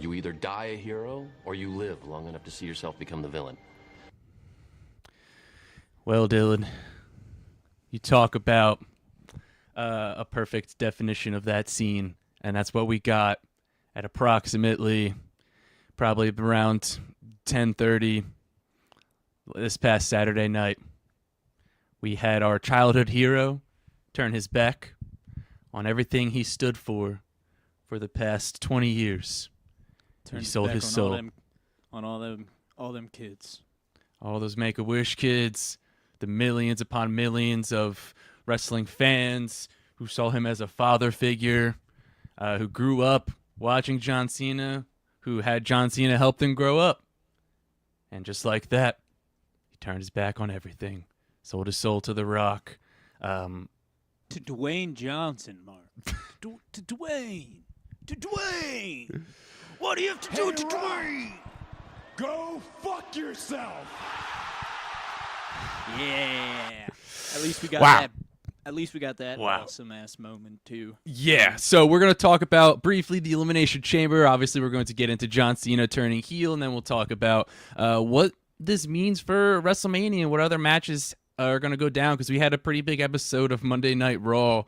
You either die a hero, or you live long enough to see yourself become the villain. Well, Dylan, you talk about a perfect definition of that scene, and that's what we got at approximately probably around 10:30 this past Saturday night. We had our childhood hero turn his back on everything he stood for the past 20 years. He sold his soul. On all them kids. All those Make-A-Wish kids, the millions upon millions of wrestling fans who saw him as a father figure, who grew up watching John Cena, who had John Cena help them grow up. And just like that, he turned his back on everything, sold his soul to The Rock. To Dwayne Johnson, Mark. to Dwayne. What do you have to do to Dwayne? Go fuck yourself. Yeah. At least we got Wow. that. At least we got that Wow. awesome ass moment too. Yeah, so we're going to talk about briefly the Elimination Chamber. Obviously, we're going to get into John Cena turning heel, and then we'll talk about what this means for WrestleMania and what other matches are going to go down, because we had a pretty big episode of Monday Night Raw.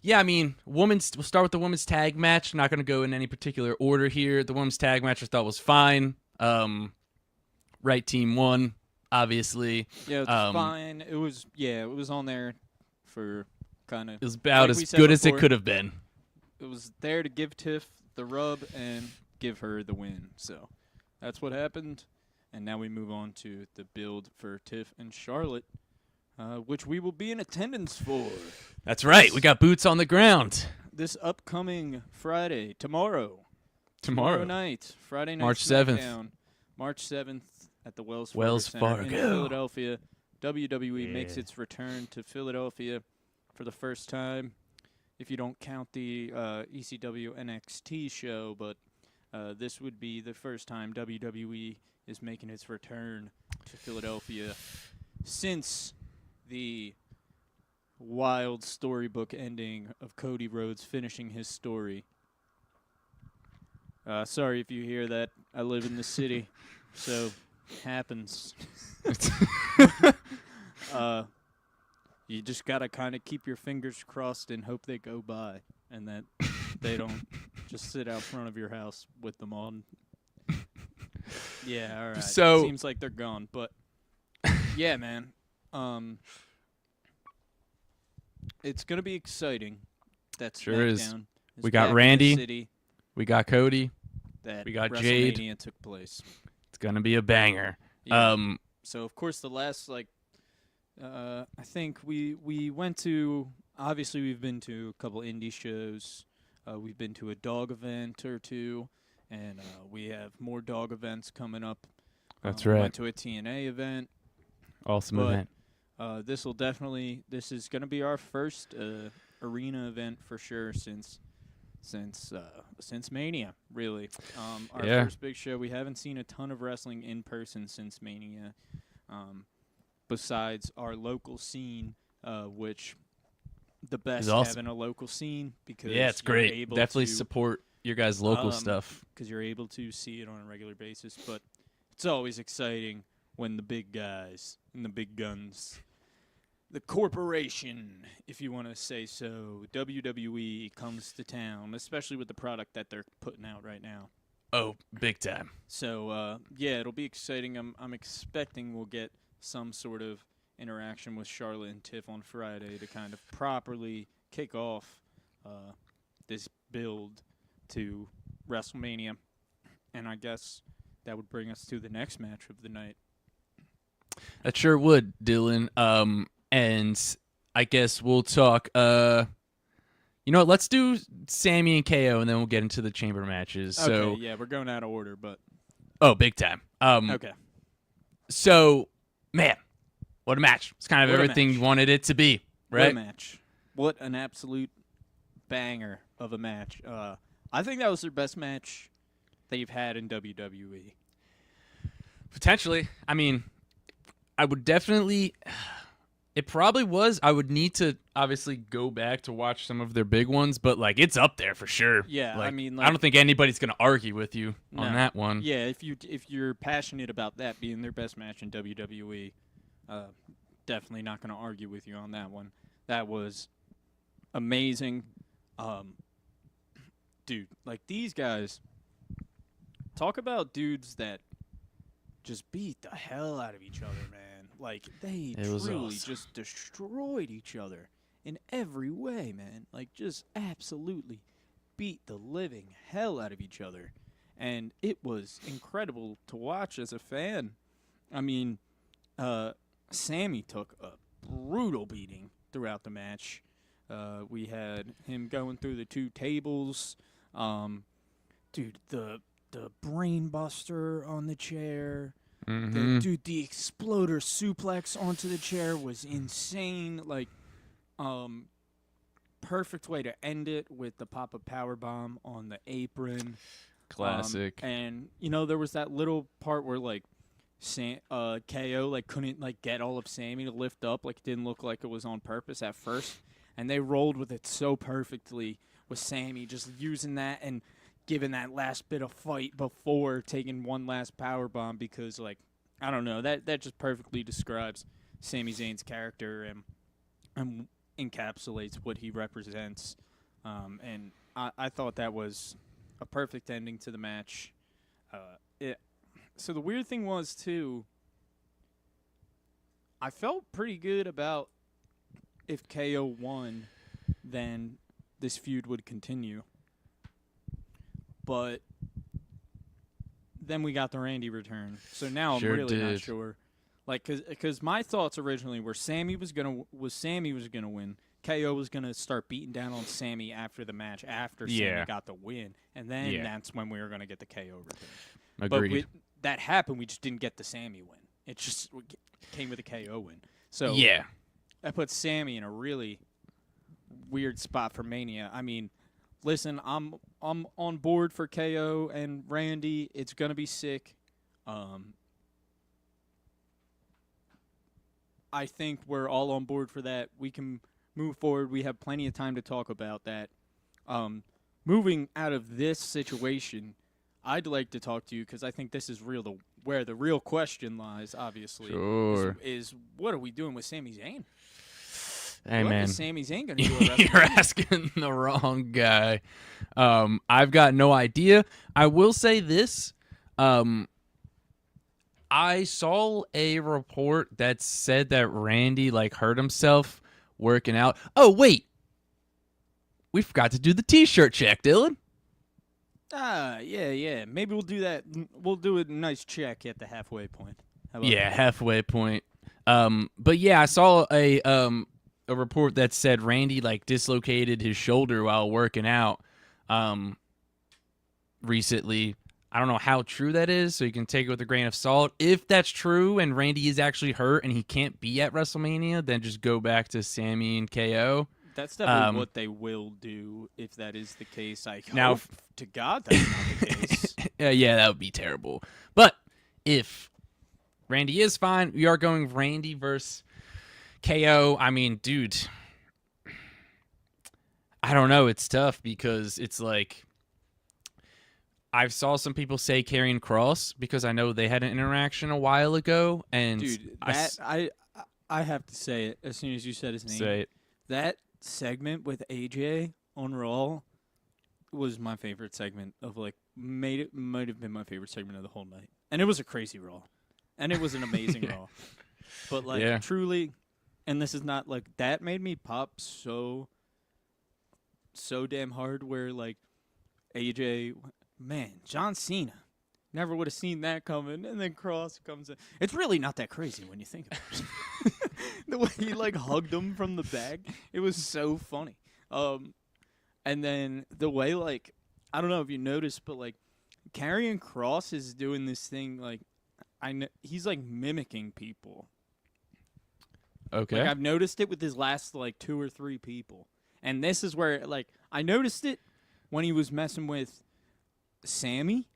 Yeah, I mean, we'll start with the women's tag match. Not going to go in any particular order here. The women's tag match I thought was fine. Right team won, obviously. Yeah, it's fine. It was on there for kind of. It was about like as good as it could have been. It was there to give Tiff the rub and give her the win. So that's what happened. And now we move on to the build for Tiff and Charlotte, which we will be in attendance for. That's right. We got boots on the ground. This upcoming Friday, tomorrow night, Friday night, March 7th. SmackDown, March 7th at the Wells Center Fargo. in Philadelphia. WWE makes its return to Philadelphia for the first time, if you don't count the ECW NXT show, but this would be the first time WWE is making its return to Philadelphia since the wild storybook ending of Cody Rhodes finishing his story. Sorry if you hear that. I live in the city, so happens. You just gotta kind of keep your fingers crossed and hope they go by, and that they don't just sit out front of your house with them on. Yeah, all right. So seems like they're gone, but yeah, man. It's gonna be exciting. That's Sure is. SmackDown We got back in the Randy. city We got Cody. that We got WrestleMania Jade. took place. It's gonna be a banger. Yeah. So of course the last I think we went to, obviously we've been to a couple indie shows. We've been to a dog event or two, and we have more dog events coming up. That's We right. went to a TNA event. Awesome but, event. This is going to be our first arena event for sure since Mania, really. Our Yeah. first big show. We haven't seen a ton of wrestling in person since Mania, besides our local scene, which the best awesome. having a local scene because Yeah, it's you're great. able Definitely to, support your guys' local stuff. because you're able to see it on a regular basis. But it's always exciting when the big guys and the big guns, the corporation, if you want to say so, WWE comes to town, especially with the product that they're putting out right now. Oh, big time. So, yeah, it'll be exciting. I'm expecting we'll get some sort of interaction with Charlotte and Tiff on Friday to kind of properly kick off this build to WrestleMania. And I guess that would bring us to the next match of the night. That sure would, Dylan. And I guess we'll talk. You know what? Let's do Sammy and KO, and then we'll get into the chamber matches. So, Okay, yeah, we're going out of order, but oh, big time. okay. So, man, what a match! It's kind of What a everything match. you wanted it to be, What a right? match. What an absolute banger of a match. I think that was their best match they've had in WWE. Potentially. I mean, I would definitely. It probably was. I would need to obviously go back to watch some of their big ones, but like it's up there for sure. Yeah, like, I mean, I like, don't think anybody's gonna argue with you on no. that one. Yeah, if you're passionate about that being their best match in WWE, definitely not going to argue with you on that one. That was amazing. Dude, like these guys, talk about dudes that just beat the hell out of each other, man. Like, they truly awesome. just destroyed each other in every way, man. Like, just absolutely beat the living hell out of each other. And it was incredible to watch as a fan. I mean, Sammy took a brutal beating throughout the match. We had him going through the 2 tables. Dude, the brain buster on the chair. The exploder suplex onto the chair was insane. Like, perfect way to end it with the pop-up powerbomb on the apron. Classic. And there was that little part where like KO like couldn't like get all of Sammy to lift up. Like, it didn't look like it was on purpose at first, and they rolled with it so perfectly with Sammy just using that and giving that last bit of fight before taking one last power bomb, because like I don't know, that just perfectly describes Sami Zayn's character and encapsulates what he represents. And I thought that was a perfect ending to the match. So the weird thing was too, I felt pretty good about if KO won, then this feud would continue. But then we got the Randy return. So now I'm really not sure. Like, cause my thoughts originally were Sammy was gonna win. KO was gonna start beating down on Sammy after the match, after Sammy got the win, and then that's when we were gonna get the KO return. Agreed. But that happened. We just didn't get the Sammy win. It just came with a KO win. So that puts Sammy in a really weird spot for Mania. I mean, listen, I'm on board for KO and Randy. It's gonna be sick. I think we're all on board for that. We can move forward. We have plenty of time to talk about that. Moving out of this situation, I'd like to talk to you because I think this is where the real question lies, obviously. Sure. Is what are we doing with Sami Zayn? Hey, what man. is Sami Zayn going to do? You're asking the wrong guy. I've got no idea. I will say this. I saw a report that said that Randy hurt himself working out. Oh, wait. We forgot to do the T-shirt check, Dylan. Yeah. Maybe we'll do that. We'll do a nice check at the halfway point. How about that? Halfway point. But yeah, I saw a report that said Randy dislocated his shoulder while working out recently. I don't know how true that is, so you can take it with a grain of salt. If that's true and Randy is actually hurt and he can't be at WrestleMania, then just go back to Sammy and KO. That's definitely what they will do if that is the case. I hope to God that's not the case. Yeah, that would be terrible. But if Randy is fine, we are going Randy versus KO. I mean, dude, I don't know. It's tough because it's I saw some people say Karrion Kross because I know they had an interaction a while ago. And dude, I have to say it as soon as you said his name. Say it. That segment with AJ on Raw was my favorite segment of might have been my favorite segment of the whole night. And it was a crazy Raw. And it was an amazing Raw. But truly, and this is not that made me pop so damn hard where AJ, man, John Cena. Never would have seen that coming. And then Cross comes in. It's really not that crazy when you think about it. The way he hugged him from the back, it was so funny. And then the way I don't know if you noticed, but Karrion Kross is doing this thing I know he's mimicking people. Okay. I've noticed it with his last 2 or 3 people, and this is where I noticed it when he was messing with Sammy,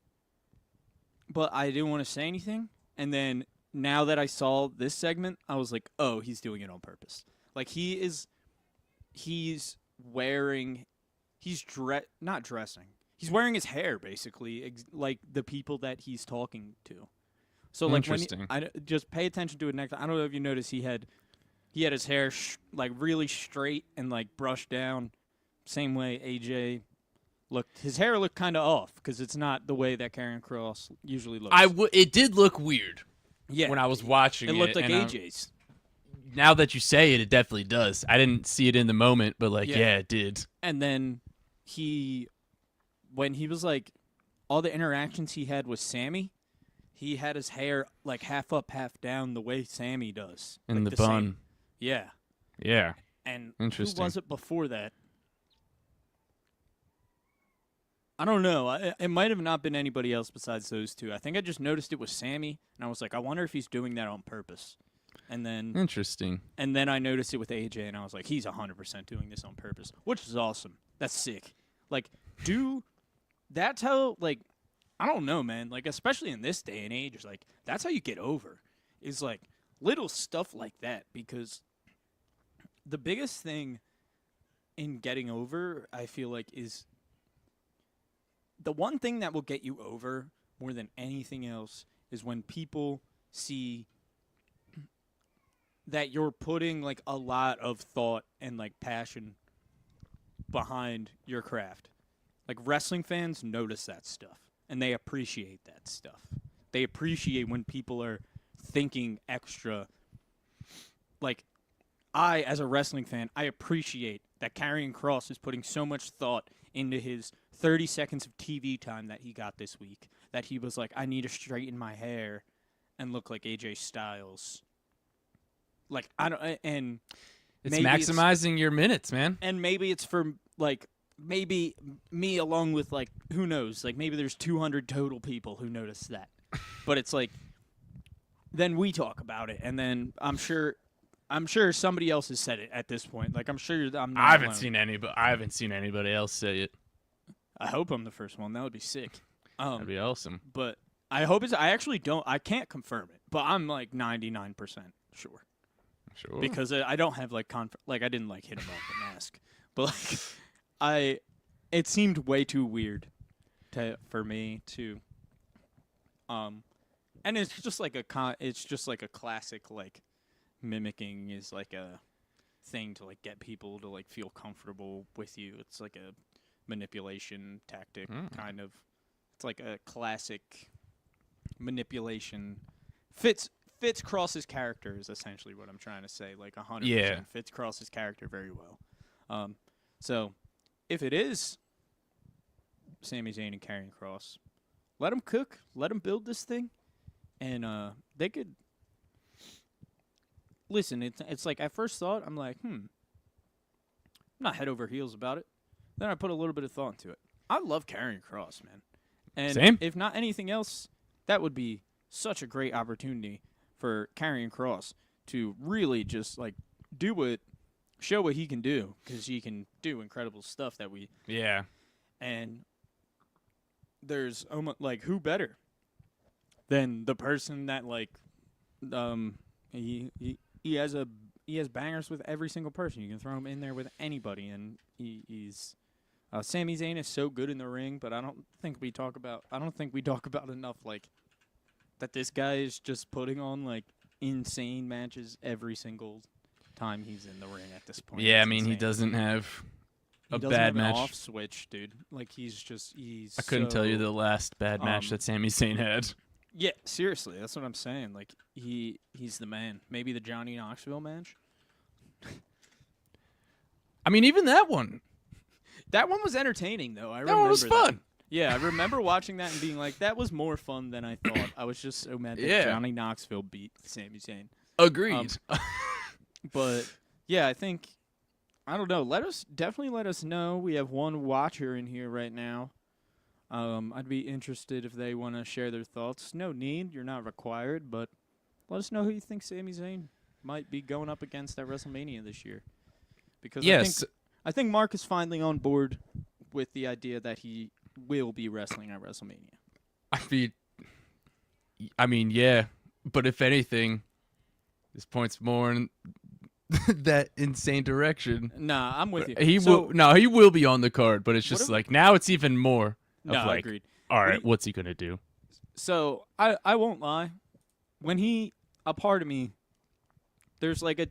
but I didn't want to say anything. And then now that I saw this segment, I was like, oh, he's doing it on purpose. Like he's not dressing. He's wearing his hair basically, like the people that he's talking to. So like Interesting. just pay attention to it next. I don't know if you noticed he had his hair like really straight and like brushed down, same way AJ looked. His hair looked kind of off because it's not the way that Karrion Kross usually looks. It did look weird. Yeah, when I was watching it. It looked like and AJ's. Now that you say it definitely does. I didn't see it in the moment, but like, yeah it did. And then when he was like, all the interactions he had with Sammy, he had his hair like half up, half down, the way Sammy does. In like the bun. Same. Yeah. Yeah. And Interesting. who was it before that? I don't know. It might have not been anybody else besides those two. I think I just noticed it was Sammy, and I was like, I wonder if he's doing that on purpose. And then Interesting. And then I noticed it with AJ, and I was like, he's 100% doing this on purpose, which is awesome. That's sick. Like, that's how, like, I don't know, man. Like, especially in this day and age, like, that's how you get over. Is, like, little stuff like that. Because the biggest thing in getting over, I feel like, is the one thing that will get you over more than anything else is when people see that you're putting like a lot of thought and like passion behind your craft. Like wrestling fans notice that stuff and they appreciate that stuff. They appreciate when people are thinking extra. Like I, as a wrestling fan, I appreciate that Karrion Kross is putting so much thought into his 30 seconds of TV time that he got this week, that he was like, I need to straighten my hair and look like AJ Styles. Like, I don't, and it's maximizing your minutes, man. And maybe it's for, like, maybe me along with, like, who knows? Like, maybe there's 200 total people who notice that. But it's like, then we talk about it, and then I'm sure somebody else has said it at this point. Like, I'm sure I'm not I haven't alone. seen anybody else say it. I hope I'm the first one. That would be sick. That'd be awesome. But I hope it's. I actually don't. I can't confirm it, but I'm like 99% sure. Sure. Because I don't have like I didn't like hit him up and ask, but like it seemed way too weird for me to. And it's just like a classic like mimicking is like a thing to like get people to like feel comfortable with you. It's like a manipulation tactic kind of. It's like a classic manipulation. Fits Cross's character is essentially what I'm trying to say. Like 100%. Yeah. Fits Cross's character very well. So if it is Sami Zayn and Karrion Kross, let them cook. Let them build this thing. And they could listen. It's like at first thought, I'm like, I'm not head over heels about it. Then I put a little bit of thought into it. I love Karrion Kross, man. And Same. if not anything else, that would be such a great opportunity for Karrion Kross to really just like show what he can do, because he can do incredible stuff that we. Yeah. And there's almost like who better than the person that like he has bangers with every single person. You can throw him in there with anybody, and he's Sami Zayn is so good in the ring, but I don't think we talk about enough like that this guy is just putting on like insane matches every single time he's in the ring at this point. Yeah, It's I mean insane. he doesn't have He a doesn't bad have an match. off switch, dude. Like he's I couldn't tell you the last bad match that Sami Zayn had. Yeah, seriously, that's what I'm saying. Like he's the man. Maybe the Johnny Knoxville match. I mean, even that one. That one was entertaining, though. I That remember one was fun. Yeah, I remember watching that and being like, that was more fun than I thought. I was just so mad that Yeah. Johnny Knoxville beat Sami Zayn. Agreed. But yeah, I don't know. Definitely let us know. We have one watcher in here right now. I'd be interested if they want to share their thoughts. No need. You're not required, but let us know who you think Sami Zayn might be going up against at WrestleMania this year. Because yes. I think Mark is finally on board with the idea that he will be wrestling at WrestleMania. I mean, yeah. But if anything, this points more in that insane direction. Nah, I'm with you. He So- will. No, he will be on the card, but it's What just if- like now it's even more of No, like, agreed. all right, do you- what's he gonna do? So I won't lie. When a part of me, there's like a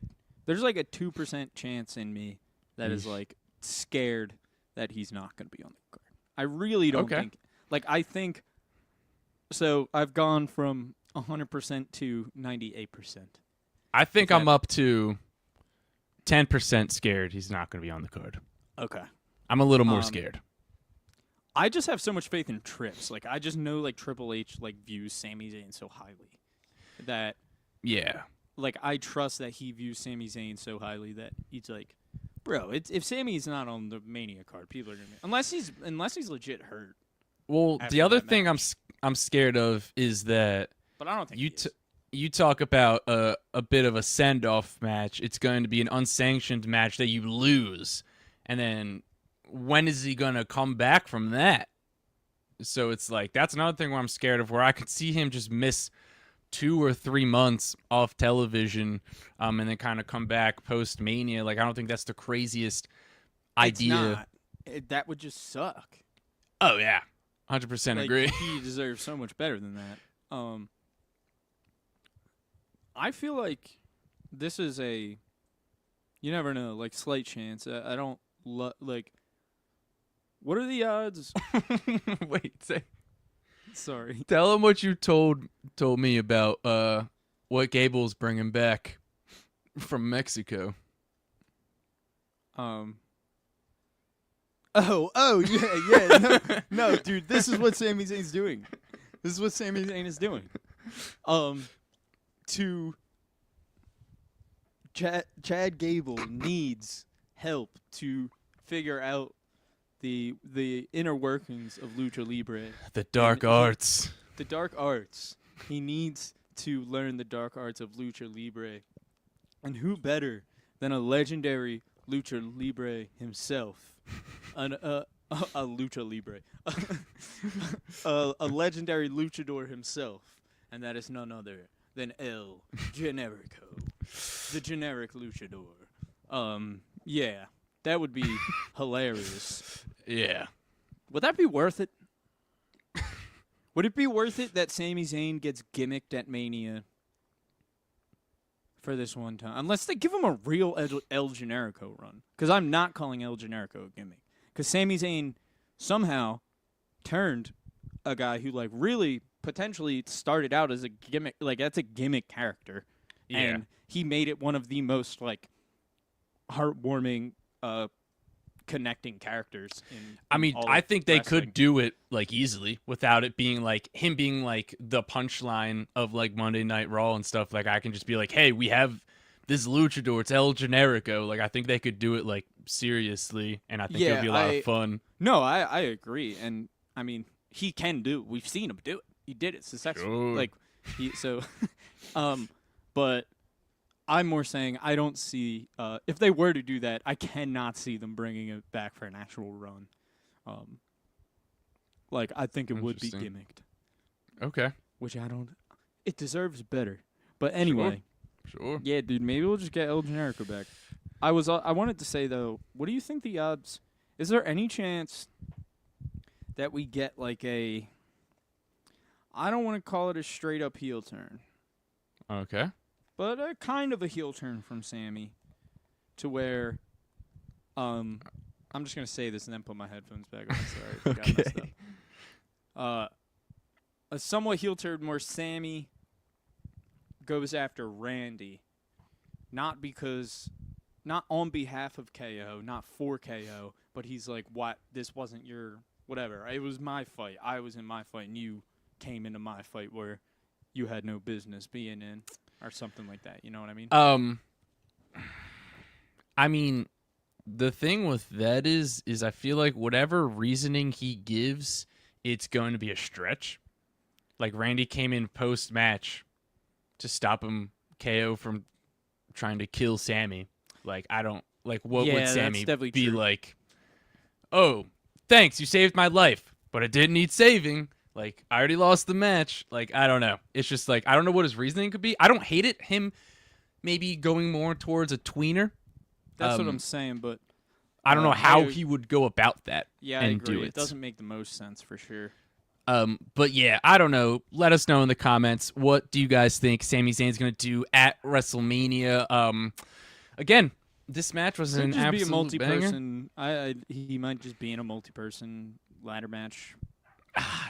2% chance in me that is Yeesh. like scared that he's not going to be on the card. I really don't Okay. think. Like I think. So I've gone from 100% to 98%. I think If I'm that- up to 10% scared he's not gonna be on the card. Okay. I'm a little more Um, scared. I just have so much faith in Trips. Like I just know like Triple H like views Sami Zayn so highly that Yeah. like I trust that he views Sami Zayn so highly that he's like, bro, if Sami's not on the Mania card, people are gonna unless he's legit hurt. Well, After the other that thing match. I'm scared of is that But I don't think you he is. you talk about a bit of a send-off match. It's going to be an unsanctioned match that you lose, and then when is he going to come back from that? So it's like that's another thing where I'm scared of, where I could see him just miss 2 or 3 months off television, and then kind of come back post Mania. Like I don't think that's the craziest idea. It's not. That would just suck. Oh yeah, 100% Like, agree. He deserves so much better than that. I feel like this is a, you never know, like slight chance. I don't like. What are the odds? Wait, say. Sorry. Tell him what you told me about what Gable's bringing back from Mexico. Oh, yeah. No, dude. This is what Sami Zayn's doing. This is what Sami Zayn is doing. To Chad Gable needs help to figure out the inner workings of lucha libre, The dark And he- arts. the dark arts. He needs to learn the dark arts of lucha libre, and who better than a legendary lucha libre himself, a lucha libre, a legendary luchador himself, and that is none other than El Generico, the generic luchador. Yeah, that would be hilarious. Yeah. Would that be worth it? Would it be worth it that Sami Zayn gets gimmicked at Mania for this one time? Unless they give him a real El Generico run. Because I'm not calling El Generico a gimmick. Because Sami Zayn somehow turned a guy who, like, really potentially started out as a gimmick. Like, that's a gimmick character. Yeah. And he made it one of the most, like, heartwarming, connecting characters in I mean, all I of think they wrestling. could do it like easily without it being like him being like the punchline of like Monday Night Raw and stuff. Like I can just be like, hey, we have this luchador, it's El Generico. Like I think they could do it like seriously, and I think it would be a lot of fun. No, I agree, and I mean he can do. We've seen him do it. He did it successfully. Sure. Like but I'm more saying I don't see if they were to do that, I cannot see them bringing it back for an actual run. Like I think it would be Interesting. gimmicked, Okay, which I don't. It deserves better. But anyway, sure. yeah, dude, maybe we'll just get El Generico back. I wanted to say though, what do you think the odds? Is there any chance that we get like a? I don't want to call it a straight up heel turn, Okay. but a kind of a heel turn from Sammy, to where, I'm just gonna say this and then put my headphones back on. Sorry, I forgot my Okay. stuff. A somewhat heel turn where Sammy goes after Randy, not on behalf of KO, not for KO, but he's like, what? This wasn't your whatever. It was my fight. I was in my fight, and you came into my fight where you had no business being in, or something like that. You know what I mean? I mean, the thing with that is I feel like whatever reasoning he gives, it's going to be a stretch. Like Randy came in post match to stop him KO from trying to kill Sammy. Like I don't like what Yeah, would that's Sammy definitely be true. like? Oh, thanks, you saved my life, but it didn't need saving. Like, I already lost the match. Like, I don't know. It's just like, I don't know what his reasoning could be. I don't hate it. Him maybe going more towards a tweener. That's what I'm saying, but I don't know how he would go about that I and agree. do it. It doesn't make the most sense for sure. But yeah, I don't know. Let us know in the comments. What do you guys think Sami Zayn's going to do at WrestleMania? Again, this match was an just absolute be a multi-person. banger. He might just be in a multi-person ladder match.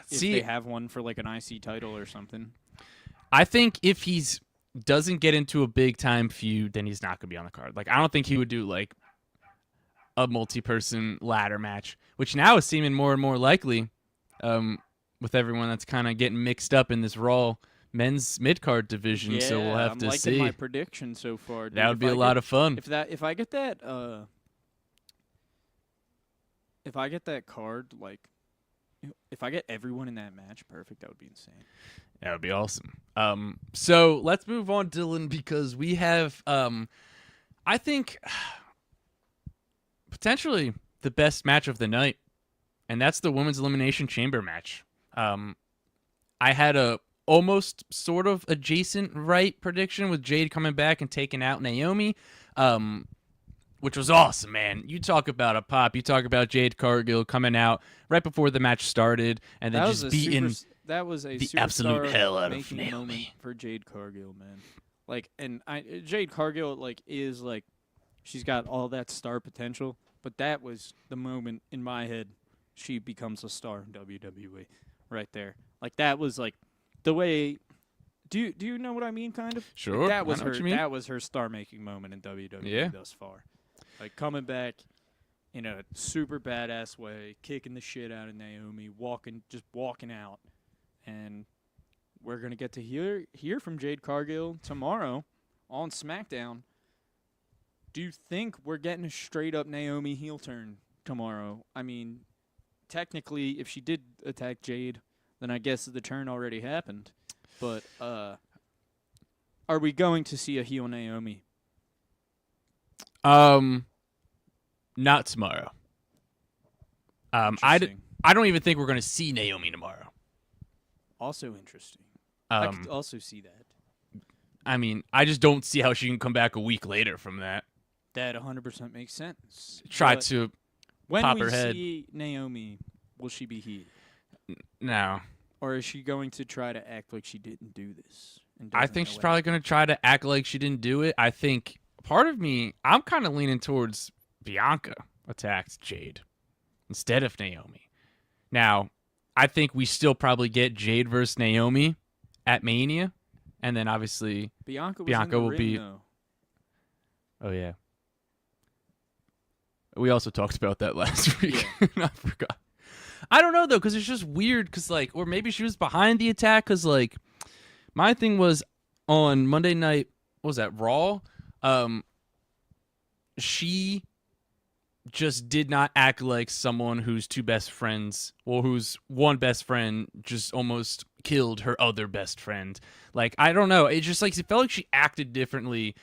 If See, they have one for like an IC title or something. I think if he's doesn't get into a big time feud, then he's not going to be on the card. Like, I don't think he would do like a multi-person ladder match, which now is seeming more and more likely. With everyone that's kind of getting mixed up in this Raw men's mid-card division, so we'll have to see. I'm liking my prediction so far. Dude. That would be a lot of fun. If I get that card, like if I get everyone in that match, perfect. That would be insane. That would be awesome. So let's move on, Dylan, because we have, I think, potentially the best match of the night, and that's the Women's Elimination Chamber match. I had a almost sort of adjacent right prediction with Jade coming back and taking out Naomi, which was awesome, man. You talk about a pop. You talk about Jade Cargill coming out right before the match started and then just beating the absolute hell out of Naomi. Moment for Jade Cargill, man. Like, and Jade Cargill is like, she's got all that star potential, but that was the moment in my head she becomes a star in WWE. Right there. Like, that was like the way. Do you know what I mean? Kind of. Sure. Like, that was I know her. what you mean. That was her star-making moment in WWE thus far. Like, coming back in a super badass way, kicking the shit out of Naomi, just walking out, and we're gonna get to hear from Jade Cargill tomorrow on SmackDown. Do you think we're getting a straight up Naomi heel turn tomorrow? I mean, technically, if she did attack Jade, then I guess the turn already happened. But are we going to see a heel Naomi? Not tomorrow. I don't even think we're going to see Naomi tomorrow. Also interesting. I could also see that. I mean, I just don't see how she can come back a week later from that. That 100% makes sense. Try But to when pop we her head. see Naomi, will she be heel? No. Or is she going to try to act like she didn't do this? I think she's probably going to try to act like she didn't do it. I think part of me, I'm kind of leaning towards Bianca attacked Jade instead of Naomi. Now, I think we still probably get Jade versus Naomi at Mania. And then obviously Bianca will ring, be. though. Oh, yeah. We also talked about that last week. Yeah. I forgot. I don't know, though, because it's just weird. Because, like, or maybe she was behind the attack. Because, like, my thing was on Monday night, what was that, Raw? She just did not act like someone whose two best friends, or whose one best friend just almost killed her other best friend. Like, I don't know. It just, like, it felt like she acted differently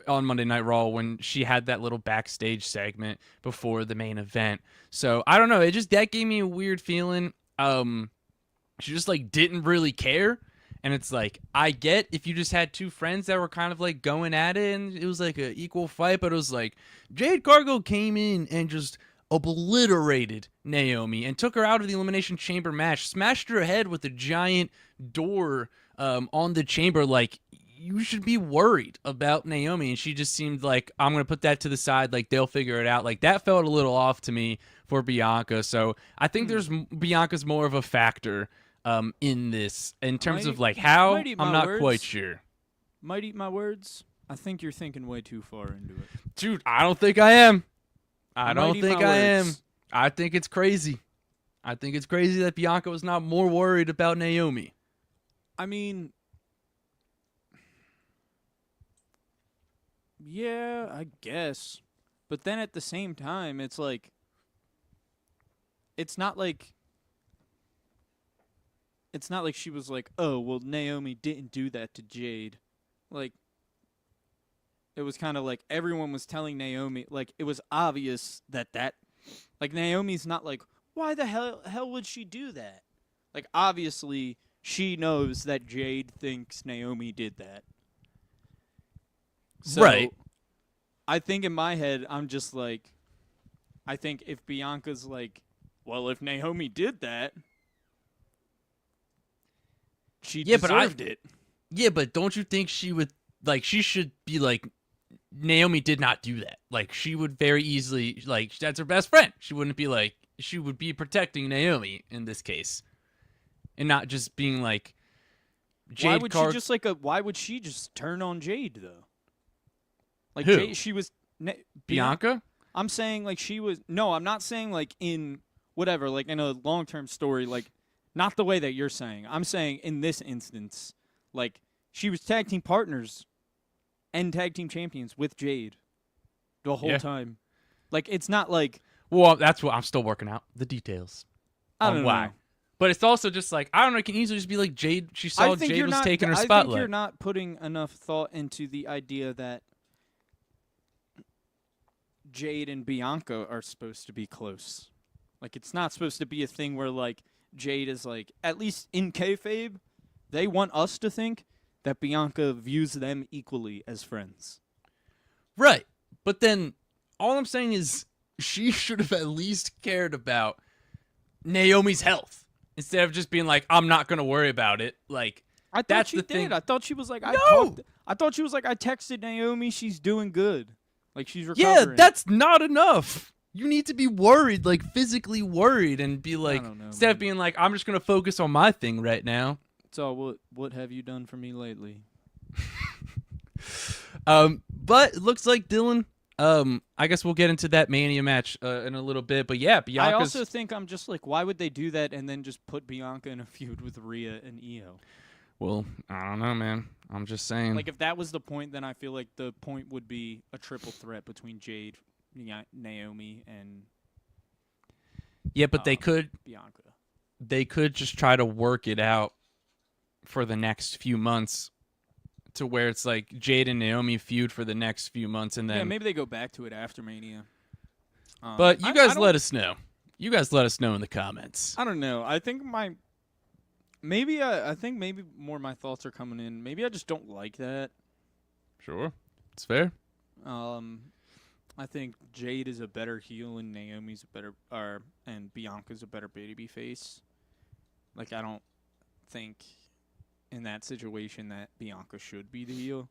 on Monday Night Raw when she had that little backstage segment before the main event. So I don't know. It just, that gave me a weird feeling. She just like didn't really care. And it's like, I get if you just had two friends that were kind of like going at it and it was like an equal fight, but it was like Jade Cargill came in and just obliterated Naomi and took her out of the Elimination Chamber match, smashed her head with a giant door on the chamber. Like, you should be worried about Naomi. And she just seemed like, I'm going to put that to the side. Like, they'll figure it out. Like, that felt a little off to me for Bianca. So I think Bianca's more of a factor in this. In terms of, like, how, I'm not quite sure. Might eat my words. I think you're thinking way too far into it. Dude, I don't think I am. I Might don't eat think my I am. words. I think it's crazy. I think it's crazy that Bianca was not more worried about Naomi. I mean, yeah, I guess. But then at the same time, it's like, it's not like she was like, oh, well, Naomi didn't do that to Jade. Like, it was kind of like everyone was telling Naomi, like, it was obvious that like, Naomi's not like, why the hell would she do that? Like, obviously, she knows that Jade thinks Naomi did that. So, Right. I think in my head, I'm just like, I think if Bianca's like, well, if Naomi did that, she deserved it. Yeah, but don't you think she would, like, she should be like, Naomi did not do that. Like, she would very easily, like, that's her best friend. She wouldn't be like, she would be protecting Naomi in this case. And not just being like, Why would she just turn on Jade, though? Like, Who? Jade, she was... Bianca? I'm saying, like, she was... No, I'm not saying, like, in whatever, like, in a long-term story, like, not the way that you're saying. I'm saying in this instance, like, she was tag team partners and tag team champions with Jade the whole time. Like, it's not like... Well, that's what I'm still working out. The details. I don't know. Why. But it's also just like, I don't know, it can easily just be like Jade, she saw Jade was taking her spotlight. I think you're not putting enough thought into the idea that Jade and Bianca are supposed to be close. Like, it's not supposed to be a thing where, like, Jade is like, at least in kayfabe, they want us to think that Bianca views them equally as friends. Right. But then, all I'm saying is, she should have at least cared about Naomi's health. Instead of just being like, I'm not going to worry about it. Like, I thought that's she the did. thing. I thought she was like, No! I thought she was like, I texted Naomi, she's doing good. Like, she's recovering. Yeah, that's not enough. You need to be worried, like physically worried, and be like, don't know, instead of man. being like, I'm just going to focus on my thing right now. So what have you done for me lately? But it looks like Dylan, I guess we'll get into that Mania match in a little bit. But yeah, Bianca's... I also think I'm just like, why would they do that and then just put Bianca in a feud with Rhea and IYO? Well, I don't know, man. I'm just saying. Like, if that was the point, then I feel like the point would be a triple threat between Jade, Naomi, and yeah, but they could Bianca. just try to work it out for the next few months to where it's like Jade and Naomi feud for the next few months, and then... Yeah, maybe they go back to it after Mania. But you guys let us know. You guys let us know in the comments. I don't know. I think I think maybe more my thoughts are coming in. Maybe I just don't like that. Sure. It's fair. I think Jade is a better heel and Naomi's a better and Bianca's a better baby face. Like, I don't think in that situation that Bianca should be the heel.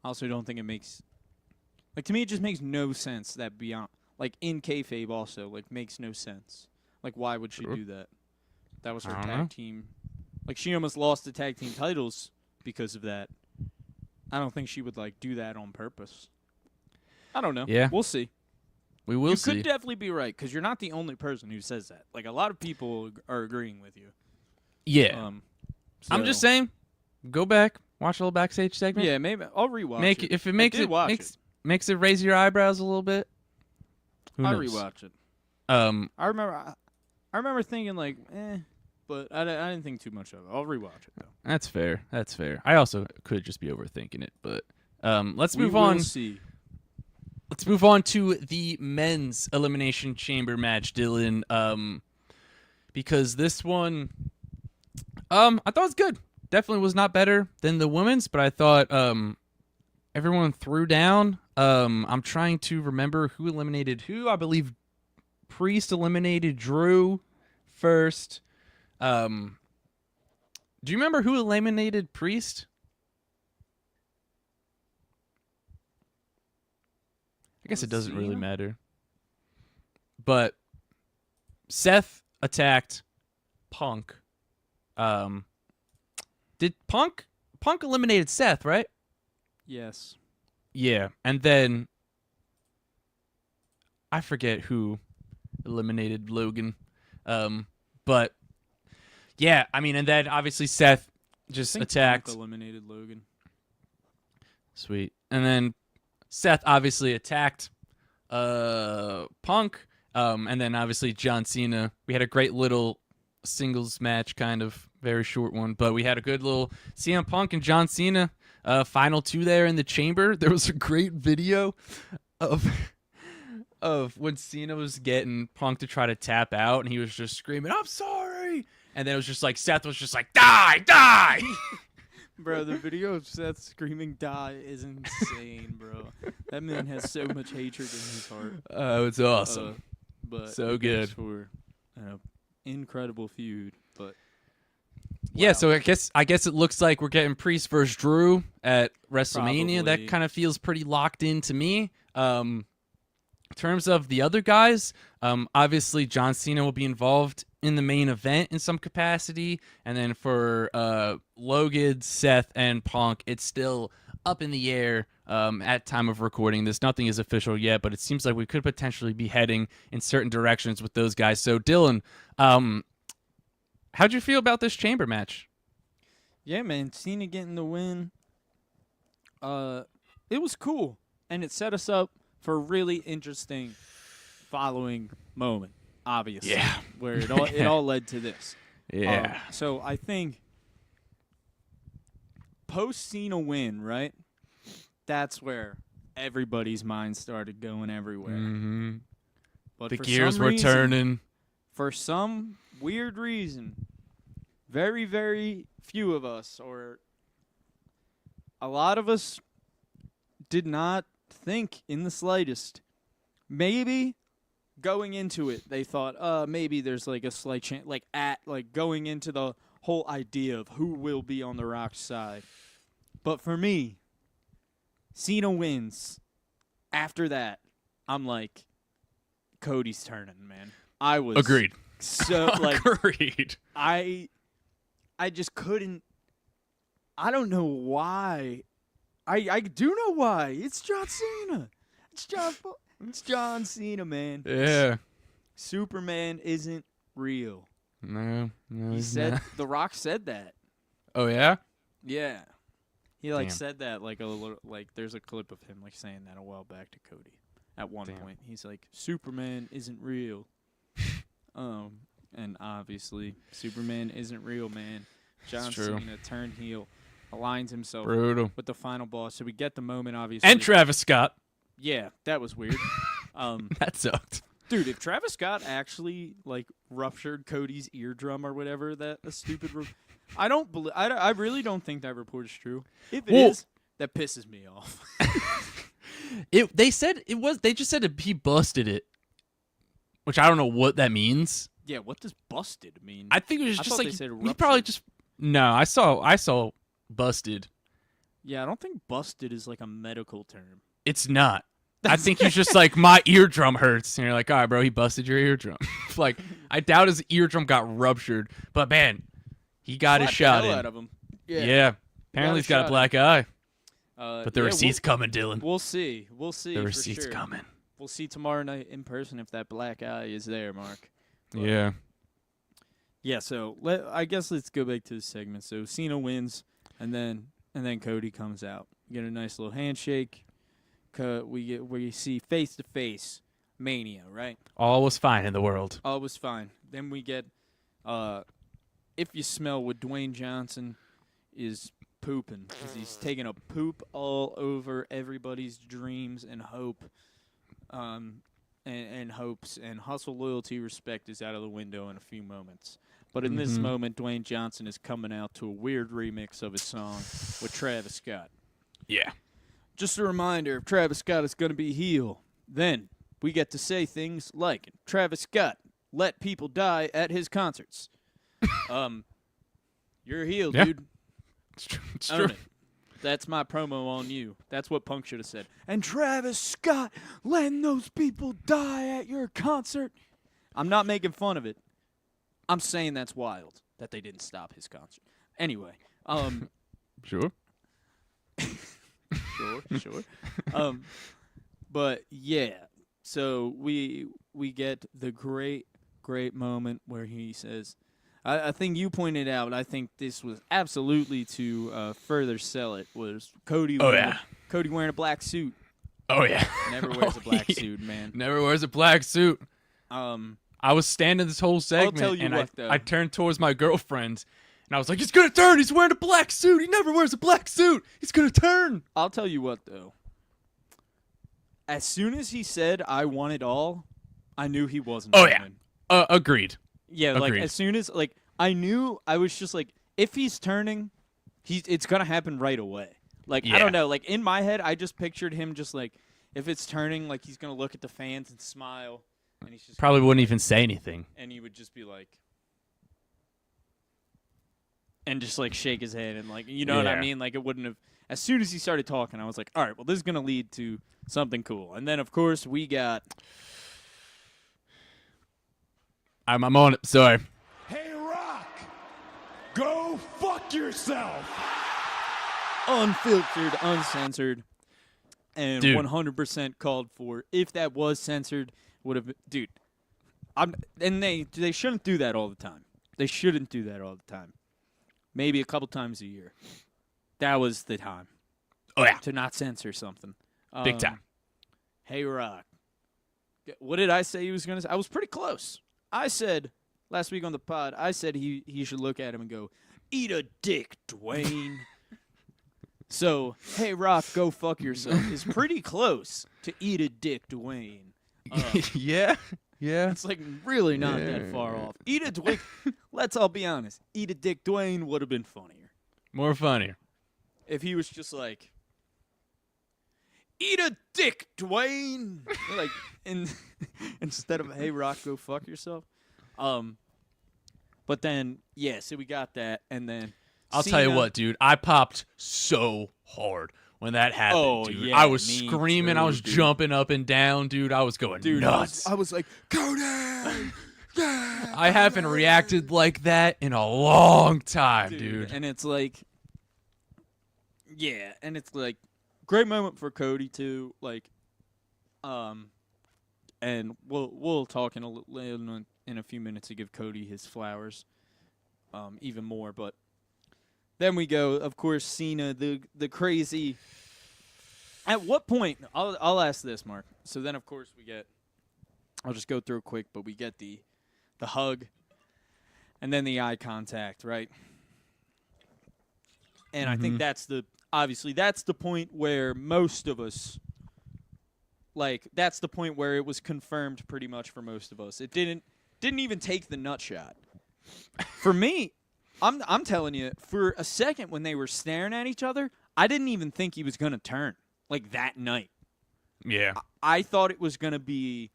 I also don't think it makes, like, to me it just makes no sense that Bianca, like, in kayfabe also, like, makes no sense. Like, why would she do that? That was her tag team. Like, she almost lost the tag team titles because of that. I don't think she would, like, do that on purpose. I don't know. Yeah. We'll see. We will see. You could definitely be right, because you're not the only person who says that. Like, a lot of people are agreeing with you. Yeah. I'm just saying, go back, watch a little backstage segment. Yeah, maybe I'll rewatch it. If it makes it raise your eyebrows a little bit. I'll rewatch it. I remember thinking like, but I didn't think too much of it. I'll rewatch it though. That's fair. That's fair. I also could just be overthinking it, but let's move we on. Will see. Let's move on to the men's elimination chamber match, Dylan. Because this one, I thought it was good. Definitely was not better than the women's, but I thought everyone threw down. I'm trying to remember who eliminated who. I believe Priest eliminated Drew first. Do you remember who eliminated Priest? I guess it doesn't really matter. But Seth attacked Punk. Did Punk eliminated Seth, right? Yes. Yeah, and then I forget who eliminated Logan. But yeah, I mean, and then obviously Seth just attacked. Punk eliminated Logan. Sweet. And then Seth obviously attacked Punk. And then obviously John Cena. We had a great little singles match, kind of very short one, but we had a good little CM Punk and John Cena final two there in the chamber. There was a great video of when Cena was getting Punk to try to tap out, and he was just screaming, "I'm sorry!" and then it was just like Seth was just like, die, die. Bro, the video of Seth screaming "die" is insane, bro. That man has so much hatred in his heart. Oh, it's awesome. But So it good. makes for an incredible feud. But Yeah, wow. so I guess it looks like we're getting Priest versus Drew at WrestleMania. Probably. That kind of feels pretty locked in to me. In terms of the other guys, obviously John Cena will be involved in the main event in some capacity, and then for Logan, Seth, and Punk, it's still up in the air at time of recording this. Nothing is official yet, but it seems like we could potentially be heading in certain directions with those guys. So Dylan, how'd you feel about this chamber match? Yeah, man, Cena getting the win. It was cool, and it set us up for a really interesting following moment. Obviously, Yeah. where it all led to this. Yeah. So I think post Cena win, right? That's where everybody's mind started going everywhere. Mm-hmm. But The for gears some were reason, turning. For some weird reason, very, very few of us, or a lot of us, did not think in the slightest. Maybe going into it, they thought, maybe there's like a slight chance, like going into the whole idea of who will be on The Rock's side. But for me, Cena wins. After that, I'm like, Cody's turning, man. I was Agreed. So like, Agreed. I just couldn't. I don't know why. I do know why. It's John Cena. It's John Cena, man. Yeah. Superman isn't real. No, He he's said not. The Rock said that. Oh yeah. Yeah. He Damn. said that like a little, like there's a clip of him like saying that a while back to Cody. At one Damn. point, he's like, Superman isn't real. And obviously Superman isn't real, man. John true. Cena turned heel, aligns himself Brutal. with the final boss. So we get the moment, obviously. And Travis Scott. Yeah, that was weird. That sucked. Dude, if Travis Scott actually like ruptured Cody's eardrum or whatever, that a stupid. I don't believe. I really don't think that report is true. If it is, that pisses me off. They said it was. They just said he busted it, which I don't know what that means. Yeah, what does busted mean? I think it was I just thought like they said he probably ruptured. just. No, I saw busted. Yeah, I don't think busted is like a medical term. It's not. I think he's just like, my eardrum hurts, and you're like, all right, bro, he busted your eardrum. Like, I doubt his eardrum got ruptured, but man, he got his Slapped the shot hell in. out of him. Yeah. Apparently a he's got a shot black eye, but the yeah, receipt's coming, Dylan. We'll see. We'll see. The for receipt's sure. coming. We'll see tomorrow night in person if that black eye is there, Mark. But Yeah. Yeah, so I guess let's go back to the segment. So Cena wins, and then Cody comes out. You get a nice little handshake. We see face to face Mania, right? All was fine in the world. All was fine. Then we get If You Smell what Dwayne Johnson is pooping, 'cause he's taking a poop all over everybody's dreams and hope, and hopes, and hustle, loyalty, respect is out of the window in a few moments. But in this moment, Dwayne Johnson is coming out to a weird remix of his song with Travis Scott. Yeah. Just a reminder, if Travis Scott is going to be heel, then we get to say things like, Travis Scott let people die at his concerts. You're a heel, Yeah. dude. It's true. It's Own true. it. That's my promo on you. That's what Punk should have said. And Travis Scott letting those people die at your concert. I'm not making fun of it. I'm saying that's wild that they didn't stop his concert. Anyway, Sure. sure. But yeah, so we get the great moment where he says, I think you pointed out, I think this was absolutely to further sell it, was Cody Cody wearing a black suit. Oh, yeah. Never wears a black yeah. suit, man. Never wears a black suit. I was standing this whole segment, tell you and what, though. I turned towards my girlfriend, and I was like, he's going to turn. He's wearing a black suit. He never wears a black suit. He's going to turn. I'll tell you what, though. As soon as he said, I want it all, I knew he wasn't Oh, yeah. coming. Agreed. Yeah, like, Agreed. as soon as, like, I knew. I was just like, if he's turning, it's gonna happen right away. Like I Yeah. don't know. Like in my head, I just pictured him just like, if it's turning, like he's gonna look at the fans and smile, and he's just Probably gonna, wouldn't like, even say anything. and he would just be like, and just like shake his head and like, you know what I Yeah. mean? Like it wouldn't have. As soon as he started talking, I was like, all right, well, this is gonna lead to something cool. And then of course we got. I'm on it. Sorry. Hey, Rock, go fuck yourself. Unfiltered, uncensored, and Dude. 100% called for. If that was censored, would have been, dude. And they shouldn't do that all the time. They shouldn't do that all the time. Maybe a couple times a year. That was the time. Oh, yeah. To not censor something. Big time. Hey, Rock. What did I say he was going to say? I was pretty close. I said last week on the pod, I said he should look at him and go, "Eat a dick, Dwayne." So, hey, Rock, go fuck yourself is pretty close to "Eat a dick, Dwayne." Yeah. Yeah. It's like really not that far off. Eat a dick. Let's all be honest. Eat a dick, Dwayne would have been funnier More funnier. if he was just like, "Eat a dick, Dwayne," like, instead of "Hey, Rock, go fuck yourself." But then so we got that, and then I'll tell you Cena- what, dude. I popped so hard when that happened, Oh, dude. yeah, I was me screaming. I too, was dude. jumping up and down, dude. I was going Dude, nuts. I was like, Cody! Yeah! I haven't reacted like that in a long time, dude. And it's like, yeah, and it's like, great moment for Cody too. Like, and we'll talk in a few minutes to give Cody his flowers, even more. But then we go, of course, Cena, the crazy. At what point? I'll ask this, Mark. So then, of course, we get. I'll just go through it quick, but we get the hug, and then the eye contact, right? And I think that's the point where most of us, like, that's the point where it was confirmed pretty much for most of us. It didn't even take the nut shot. For me, I'm telling you, for a second when they were staring at each other, I didn't even think he was going to turn, like, that night. Yeah. I thought it was going to be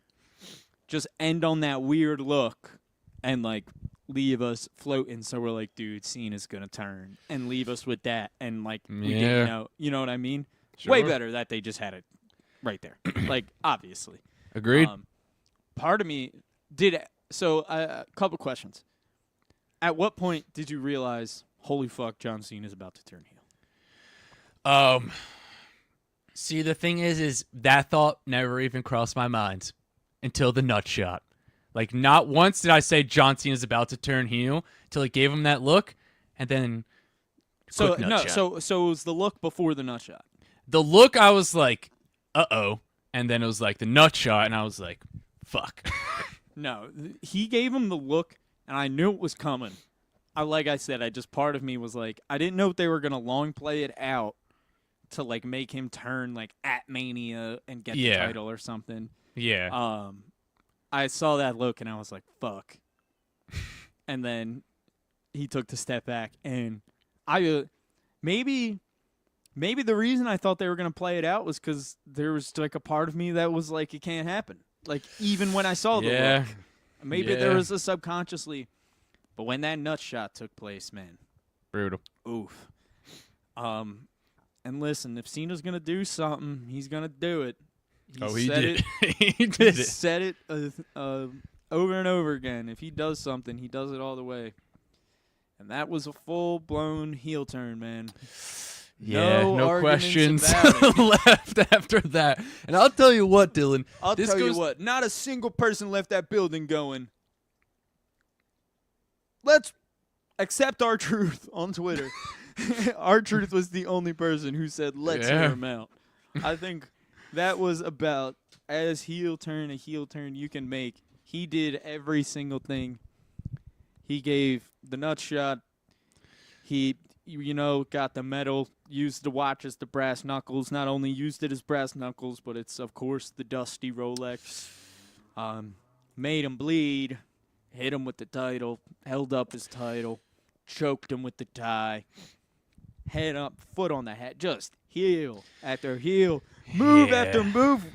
just end on that weird look and, like, leave us floating. So we're like, dude, Cena's going to turn and leave us with that. And, like, we didn't know. You know what I mean? Sure. Way better that they just had it right there. Like, obviously. Agreed. Part of me did – so a couple questions. At what point did you realize, holy fuck, John Cena's about to turn heel? See, the thing is that thought never even crossed my mind until the nut shot. Like, not once did I say John Cena's about to turn heel until he gave him that look, and then So quick nut shot. so it was the look before the nut shot. The look, I was like, uh-oh, and then it was like the nut shot, and I was like, fuck. No, he gave him the look, and I knew it was coming. Like I said, part of me was like, I didn't know if they were going to long play it out to, like, make him turn, like, at Mania and get the title or something. Yeah. I saw that look, and I was like, fuck. And then he took the step back, and I maybe the reason I thought they were going to play it out was because there was, like, a part of me that was like, it can't happen. Like, even when I saw the look. Maybe there was a subconsciously. But when that nut shot took place, man. Brutal. Oof. And listen, if Cena's going to do something, he's going to do it. He did. He did it. Said it over and over again. If he does something, he does it all the way. And that was a full-blown heel turn, man. Yeah, no arguments questions about it. left after that. And I'll tell you what, Dylan. I'll this tell you goes- what, not a single person left that building going, let's accept our truth on Twitter. Our truth was the only person who said, let's hear him out. I think that was about as a heel turn you can make. He did every single thing. He gave the nut shot. He, got the medal, used the watch as the brass knuckles. Not only used it as brass knuckles, but it's, of course, the dusty Rolex. Made him bleed. hit him with the title, held up his title, choked him with the tie, head up, foot on the head, just heel after heel, move after move,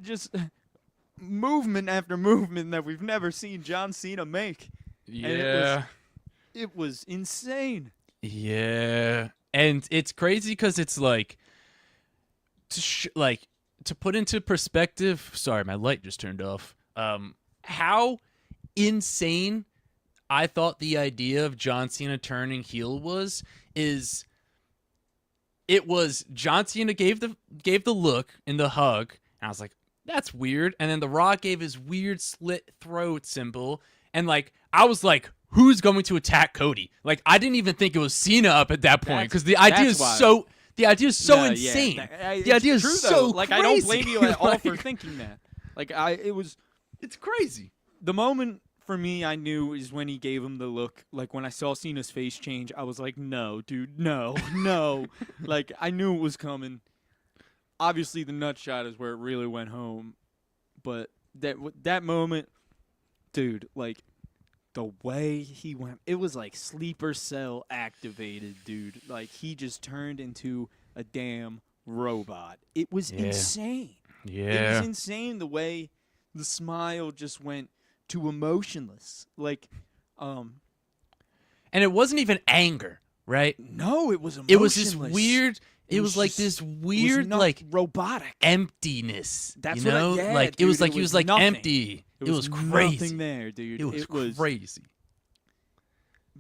just movement after movement that we've never seen John Cena make. Yeah. And it was insane. Yeah. And it's crazy because it's like, to put into perspective, sorry, my light just turned off. How insane I thought the idea of John Cena turning heel was John Cena gave the look in the hug, and I was like, that's weird. And then The Rock gave his weird slit throat symbol, and I was like, who's going to attack Cody? I didn't even think it was Cena up at that point because the idea is so. The idea is so insane. Yeah, the idea is true, so though. crazy. I don't blame you at all for thinking that. It's crazy. The moment for me I knew is when he gave him the look. When I saw Cena's face change, I was like, no, dude, no. I knew it was coming. Obviously, the nut shot is where it really went home. But that moment, dude, the way he went, it was like sleeper cell activated, dude. He just turned into a damn robot. It was insane. Yeah. It was insane the way the smile just went to emotionless. And it wasn't even anger, right? No, it was emotionless. It was this weird. It was like this weird, robotic emptiness. That's you know? what It dude, was like he was nothing. empty. It was crazy. Nothing there, dude. It was crazy.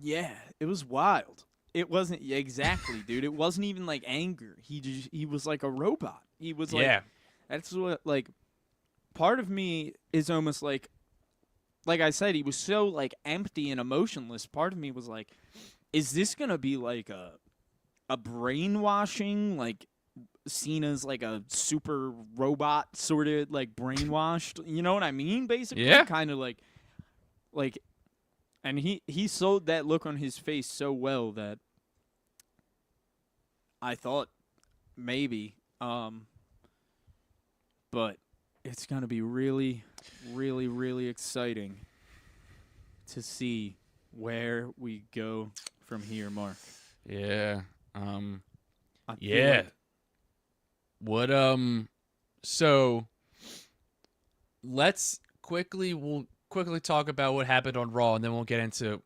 Yeah, it was wild. It wasn't exactly, dude. It wasn't even anger. He was like a robot. He was that's what part of me is almost like I said, he was so empty and emotionless. Part of me was like, is this gonna be a brainwashing, Cena's a super robot sort of brainwashed, you know what I mean? Basically, yeah, kind of and he sold that look on his face so well that I thought maybe, but it's gonna be really, really, really exciting to see where we go from here, Mark. Yeah. What so we'll quickly talk about what happened on Raw, and then we'll get into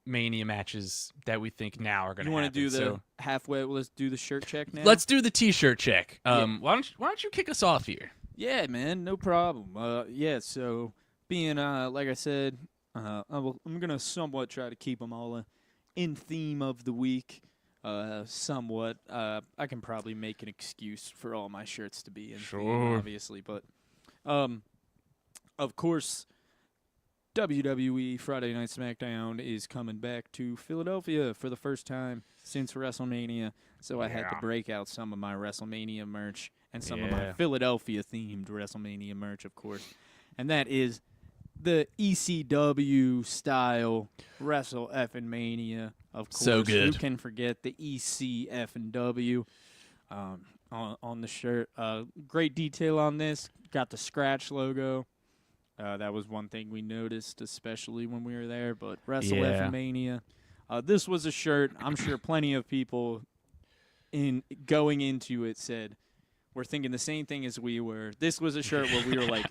Mania matches that we think now are going to happen. You want to do the halfway? Let's do the shirt check now. Let's do the T-shirt check. Why don't you kick us off here? Yeah, man, no problem. So being like I said, I'm gonna somewhat try to keep them all in theme of the week. Somewhat. I can probably make an excuse for all my shirts to be in theme, obviously, but of course, WWE Friday Night SmackDown is coming back to Philadelphia for the first time since WrestleMania, so I had to break out some of my WrestleMania merch and some of my Philadelphia-themed WrestleMania merch, of course, and that is the ECW-style Wrestle Effin' Mania, of course. So good. Who can forget the ECF&W on the shirt? Great detail on this. Got the scratch logo. That was one thing we noticed, especially when we were there. But Wrestle Effin' Mania. This was a shirt I'm sure plenty of people going into it said, we're thinking the same thing as we were. This was a shirt where we were like,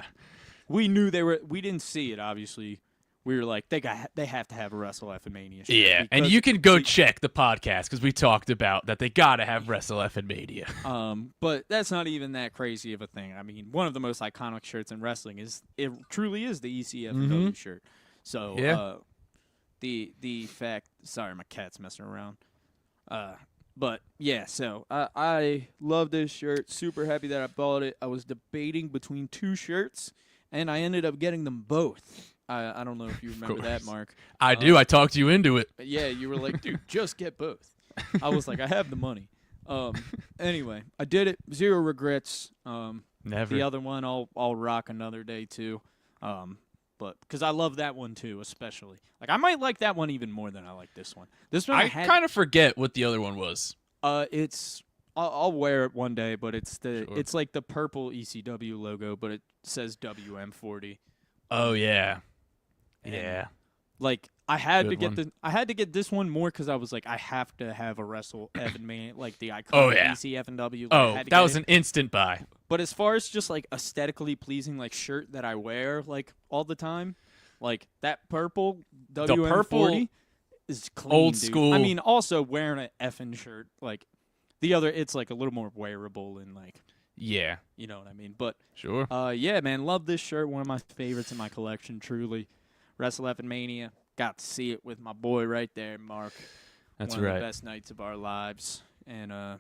we knew we didn't see it, obviously. We were like, they have to have a Wrestle Effin' Mania shirt. Yeah, and you can go check the podcast because we talked about that they got to have Wrestle Effin' Mania. But that's not even that crazy of a thing. I mean, one of the most iconic shirts in wrestling truly is the ECF&W shirt. So the fact, sorry, my cat's messing around. But yeah, so I love this shirt. Super happy that I bought it. I was debating between two shirts, and I ended up getting them both. I don't know if you remember that, Mark. I do. I talked you into it. Yeah, you were like, dude, just get both. I was like, I have the money. Anyway, I did it. Zero regrets. Never. The other one, I'll rock another day too. But because I love that one too, especially. I might like that one even more than I like this one. This one I kind of forget what the other one was. It's I'll wear it one day, but it's Sure. it's like the purple ECW logo, but it says WM40. Oh yeah, And, yeah. Like I had Good one. I had to get this one more because I was like, I have to have a Wrestle Evan Mania, like the iconic Oh, yeah. ECFNW. Like, Oh, I had to that get was it. an instant buy. But as far as just like aesthetically pleasing like shirt that I wear like all the time, like that purple WM40 purple is clean, old dude. school. I mean, also wearing an effing shirt like the other, it's like a little more wearable and like, Yeah, you know what I mean. But sure. yeah, man, love this shirt. One of my favorites in my collection, truly. Wrestle Effing Mania. Got to see it with my boy right there, Mark. That's One right. of the best nights of our lives. And how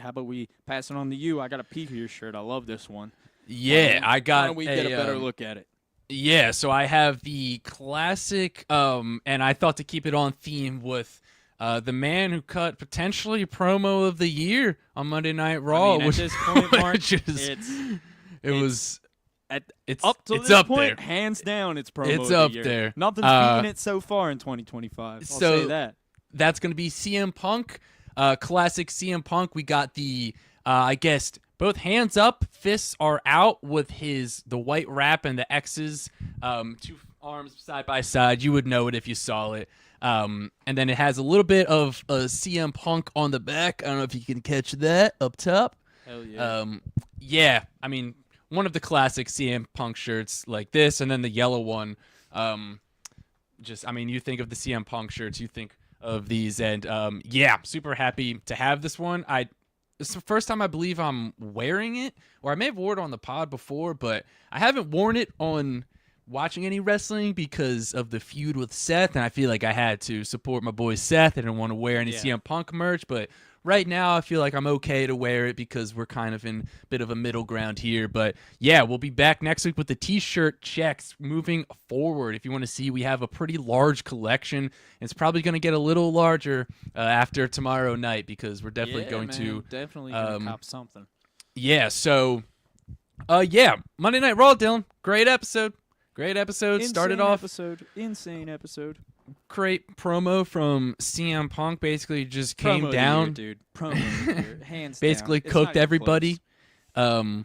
about we pass it on to you? I got a peek of your shirt. I love this one. Yeah, I got. Why don't we get a better look at it? Yeah, so I have the classic, and I thought to keep it on theme with the man who cut potentially promo of the year on Monday Night Raw. I mean, which, at this point, Mark, which is, it's it's up to it's this up point, there. hands down, it's promo It's of the up year. there. Nothing's beating it so far in 2025. I'll so- say that. That's going to be CM Punk, classic CM Punk. We got the, I guess, both hands up, fists are out with the white wrap and the X's, 2 arms side by side. You would know it if you saw it. And then it has a little bit of CM Punk on the back. I don't know if you can catch that up top. Hell yeah. Yeah, I mean, one of the classic CM Punk shirts like this, and then the yellow one. I mean, you think of the CM Punk shirts, you think of these, and yeah, super happy to have this one. It's the first time I believe I'm wearing it, or I may have worn it on the pod before, but I haven't worn it on watching any wrestling because of the feud with Seth, and I feel like I had to support my boy Seth. I didn't want to wear any CM Punk merch, but right now I feel like I'm okay to wear it because we're kind of in a bit of a middle ground here. But yeah, we'll be back next week with the t-shirt checks moving forward. If you want to see, we have a pretty large collection. It's probably going to get a little larger after tomorrow night because we're definitely going to definitely gonna cop something. yeah, so yeah, Monday Night Raw, Dylan. Great episode. Started off Insane episode. great promo from CM Punk. Basically, just came Promo of the down, year, dude. Promo of the year, hands basically down. It's not cooked even everybody. close.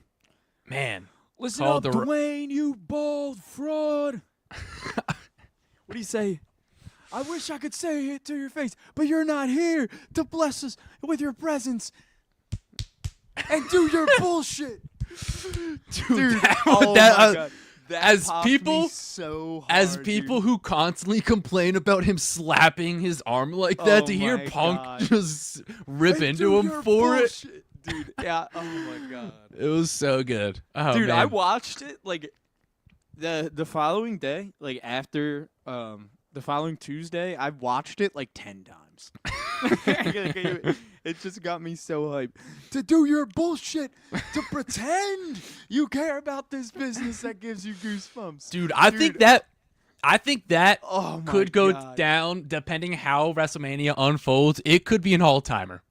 Man, Listen called up, the- Dwayne, you bald fraud. What do you say? I wish I could say it to your face, but you're not here to bless us with your presence and do your bullshit. Dude, oh that- my God. That as popped people- me so as hard, people dude. who constantly complain about him slapping his arm like that, Oh to hear my Punk God. just rip And into do him your for it, bullshit. Dude. Yeah. Oh my God. it was so good. Oh, Dude, man. I watched it like the following day, like after the following Tuesday, I watched it like 10 times. It just got me so hyped to do your bullshit, to pretend you care about this business that gives you goosebumps. Dude, I think that Oh my could go God. down depending how WrestleMania unfolds. It could be an all-timer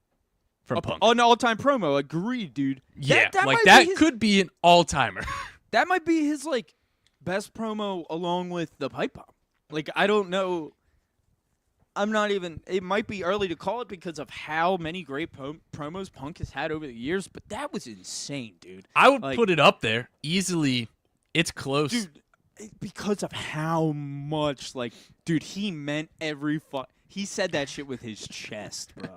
from Punk. An all-time promo, agreed, dude. Yeah, that like might that be his- could be an all-timer. That might be his like best promo along with the pipe bomb. Like I don't know. I'm not even. It might be early to call it because of how many great promos Punk has had over the years, but that was insane, dude. I would Like- put it up there easily. It's close. Dude, because of how much, like, dude, he meant every he said that shit with his chest, bro.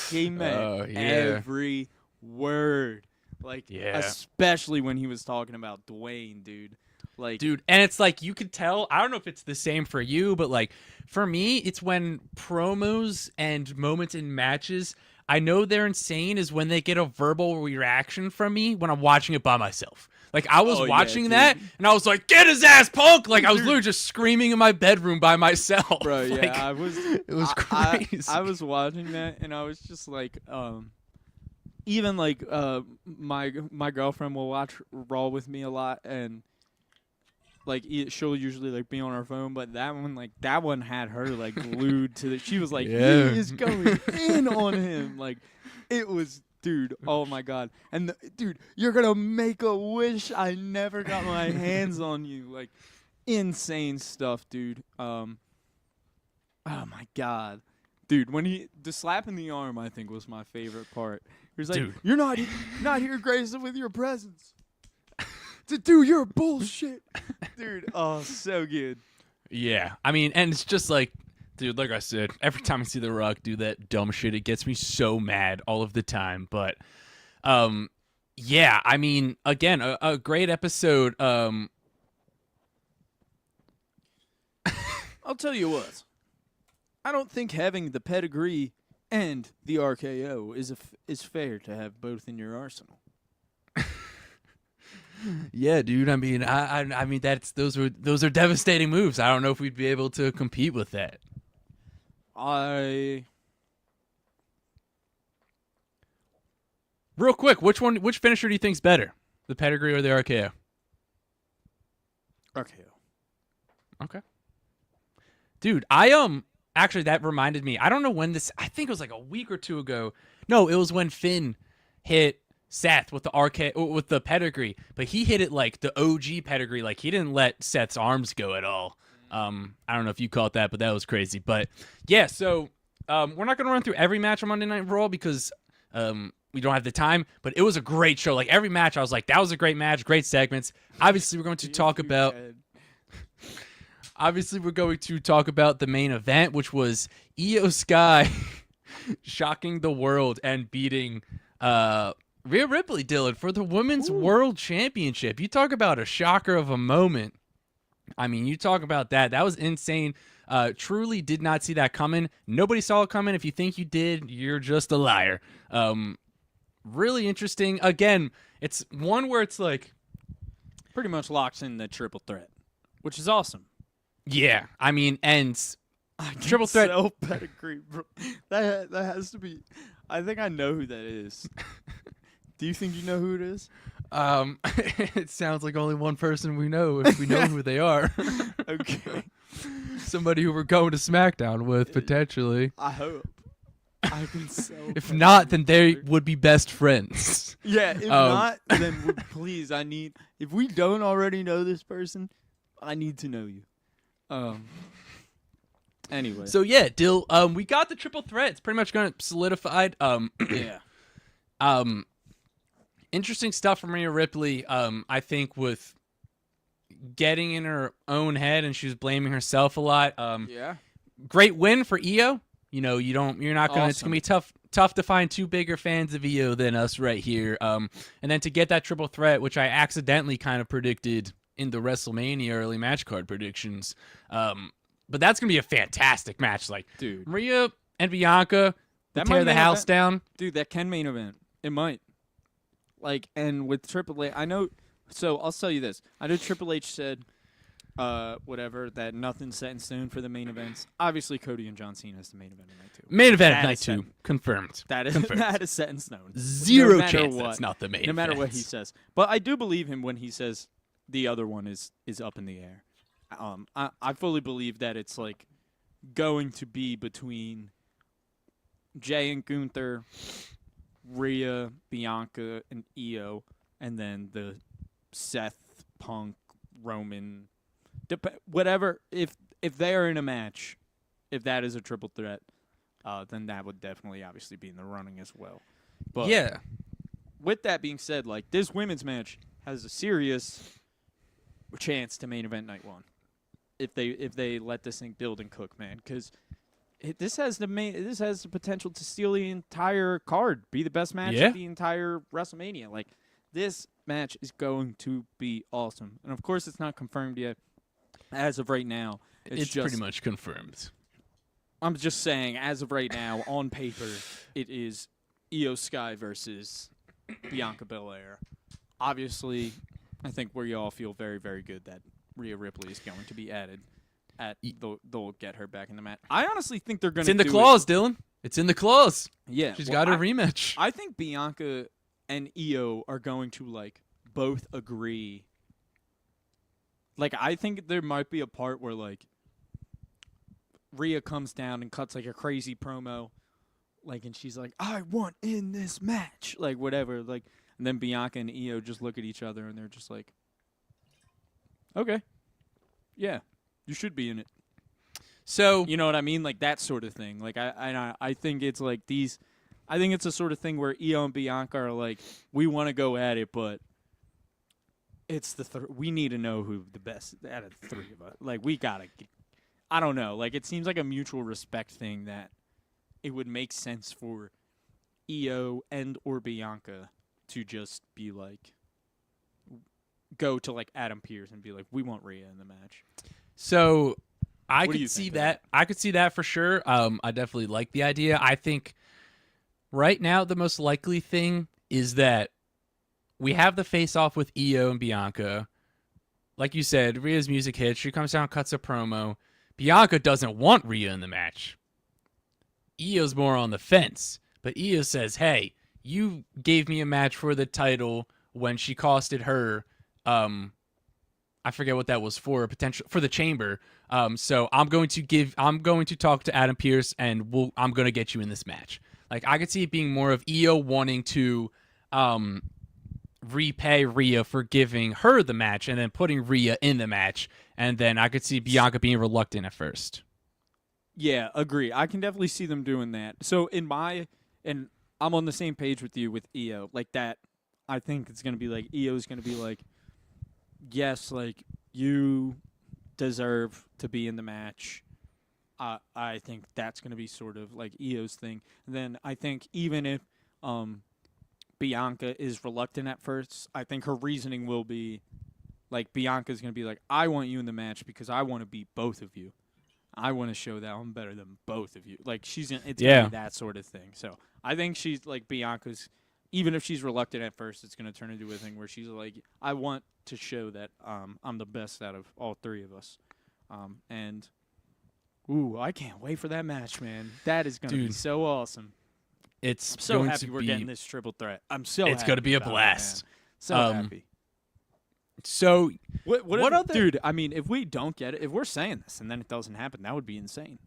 He meant Oh, yeah. every word. Like, Yeah. especially when he was talking about Dwayne, dude. Like, Dude, and it's like you could tell. I don't know if it's the same for you, but like for me, it's when promos and moments in matches, I know they're insane is when they get a verbal reaction from me when I'm watching it by myself. Like I was Oh, yeah, watching dude. that and I was like, "Get his ass, Punk!" Like I was literally just screaming in my bedroom by myself. bro, yeah, Like, I was. it was I crazy. I was watching that and I was just like, even like my girlfriend will watch Raw with me a lot and like she'll usually like be on her phone, but that one had her like glued to the. She was like, Yeah. he is going in on him. Like it was, dude. Oh my God. And dude, you're gonna make a wish I never got my hands on you. Like insane stuff, dude. Oh my God. Dude, when the slap in the arm, I think was my favorite part. He's like, Dude. you're not here gracing with your presence. To do your bullshit. Dude, oh, so good. Yeah, I mean, and it's just like, dude, like I said, every time I see The Rock do that dumb shit, it gets me so mad all of the time. But, yeah, I mean, again, a great episode. I'll tell you what. I don't think having the pedigree and the RKO is fair to have both in your arsenal. Yeah, dude. I mean, I mean, those are devastating moves. I don't know if we'd be able to compete with that. Real quick, which finisher do you think's better, the pedigree or the RKO? RKO. Okay. Dude, actually that reminded me. I don't know when this. I think it was like a week or two ago. No, it was when Finn hit Seth with the pedigree, but he hit it like the OG pedigree. Like he didn't let Seth's arms go at all. I don't know if you caught that, but that was crazy. But yeah, so we're not gonna run through every match on Monday Night Raw because we don't have the time. But it was a great show. Like every match, I was like, that was a great match, great segments. Obviously, we're going to talk about. Obviously, we're going to talk about the main event, which was IYO Sky shocking the world and beating Rhea Ripley, Dylan, for the Women's World Championship. You talk about a shocker of a moment. I mean, you talk about that. That was insane. Truly did not see that coming. Nobody saw it coming. If you think you did, you're just a liar. Really interesting. Again, it's one where it's like... Pretty much locks in the triple threat, which is awesome. Yeah, I mean, and triple threat. So pedigree, bro. That has to be... I think I know who that is. Do you think you know who it is? It sounds like only one person we know if we know who they are. Okay. Somebody who we're going to SmackDown with, potentially. I hope. I can so If not, then they would be best friends. Yeah, if not, then please, if we don't already know this person, I need to know you. Anyway. So yeah, Dill, we got the triple threat. It's pretty much going to solidified. Yeah. Interesting stuff from Rhea Ripley. I think with getting in her own head and she was blaming herself a lot. Yeah. Great win for IYO. You know, you're not gonna. Awesome. It's gonna be tough to find two bigger fans of IYO than us right here. And then to get that triple threat, which I accidentally kind of predicted in the WrestleMania early match card predictions. But that's gonna be a fantastic match. Like, dude, Rhea and Bianca that tear the house down. Dude, that can main event. It might. Like, and with Triple H, I know. So I'll tell you this. I know Triple H said, that nothing's set in stone for the main events. Obviously, Cody and John Cena is the main event of night 2. Main event of night 2, confirmed. That is confirmed. That is set in stone. Zero no chance what, that's not the main no event. matter what he says. But I do believe him when he says the other one is up in the air. I fully believe that it's like going to be between Jay and Gunther, Rhea, Bianca, and IYO, and then the Seth, Punk, Roman, whatever. If they are in a match, if that is a triple threat, then that would definitely obviously be in the running as well. But yeah. With that being said, like this women's match has a serious chance to main event night 1. If they let this thing build and cook, man, because this has the potential to steal the entire card, be the best match of the entire WrestleMania. Like this match is going to be awesome, and of course it's not confirmed yet. As of right now, it's just pretty much confirmed. I'm just saying, as of right now, on paper, it is IYO Sky versus Bianca Belair. Obviously, I think we all feel very, very good that Rhea Ripley is going to be added. They'll get her back in the match. I honestly think they're going to. It's in the clause, Dylan. It's in the clause. Yeah, she's got her rematch. I think Bianca and IYO are going to like both agree. Like, I think there might be a part where like Rhea comes down and cuts like a crazy promo, like, and she's like, "I want in this match," like whatever, like, and then Bianca and IYO just look at each other and they're just like, "Okay, yeah, you should be in it." So you know what I mean, like that sort of thing. Like I think it's like these. I think it's a sort of thing where Io and Bianca are like, we want to go at it, but it's we need to know who the best out of the three of us. Like, we gotta. I don't know. Like, it seems like a mutual respect thing that it would make sense for Io and or Bianca to just be like, go to like Adam Pearce and be like, we want Rhea in the match. So I What do you could see think, that. I could see that for sure. I definitely like the idea. I think right now the most likely thing is that we have the face-off with Io and Bianca. Like you said, Rhea's music hits. She comes down, cuts a promo. Bianca doesn't want Rhea in the match. Io's more on the fence. But Io says, hey, you gave me a match for the title when she costed her, I forget what that was for, for the chamber. So I'm going to talk to Adam Pearce and I'm going to get you in this match. Like, I could see it being more of Io wanting to, repay Rhea for giving her the match and then putting Rhea in the match. And then I could see Bianca being reluctant at first. Yeah, agree. I can definitely see them doing that. So and I'm on the same page with you with Io. Like that, I think it's going to be like, Io's going to be like, yes, like, you deserve to be in the match. I think that's going to be sort of like Io's thing. And then I think even if Bianca is reluctant at first, I think her reasoning will be, like, Bianca's going to be like, I want you in the match because I want to beat both of you. I want to show that I'm better than both of you. Like, it's going to be that sort of thing. So I think she's, like, Bianca's, even if she's reluctant at first, it's going to turn into a thing where she's like, I want to show that I'm the best out of all three of us. And, ooh, I can't wait for that match, man. That is going to be so awesome. I'm so happy we're getting this triple threat. I'm so happy. It's going to be a blast. So happy. So, what other... Dude, I mean, if we don't get it, if we're saying this and then it doesn't happen, that would be insane.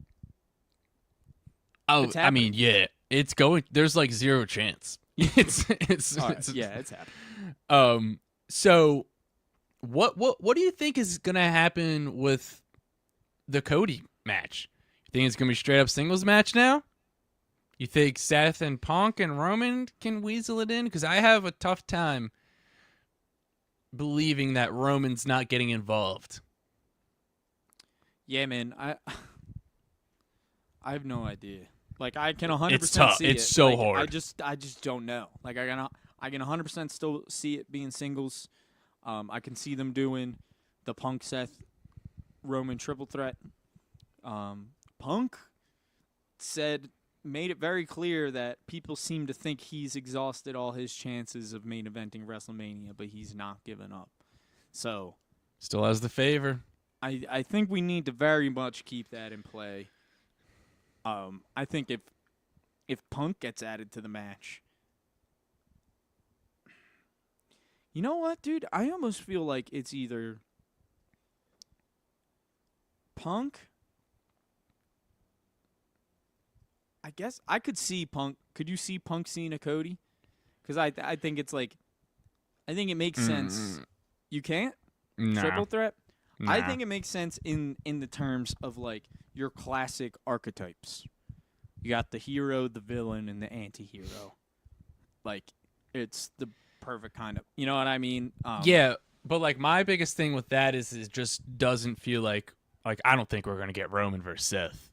Oh, I mean, yeah. It's going... There's, like, zero chance. It's happening. So, what do you think is going to happen with the Cody match? You think it's going to be straight up singles match now? You think Seth and Punk and Roman can weasel it in? Because I have a tough time believing that Roman's not getting involved. Yeah, man. I have no idea. Like, I can 100% it's tough. see it's it. so like, hard. I just don't know. Like, I can 100% still see it being singles. I can see them doing the Punk Seth Roman triple threat. Punk made it very clear that people seem to think he's exhausted all his chances of main eventing WrestleMania, but he's not giving up. So, still has the favor. I think we need to very much keep that in play. I think if Punk gets added to the match, you know what, dude? I almost feel like it's either Punk. I guess I could see Punk. Could you see Punk Cena Cody? Because I think it's like, I think it makes sense. You can't? Nah. Triple threat? Nah. I think it makes sense in the terms of, like, your classic archetypes. You got the hero, the villain, and the anti-hero. Like, it's the perfect kind of, you know what I mean? Yeah, but, like, my biggest thing with that is it just doesn't feel like I don't think we're going to get Roman versus Seth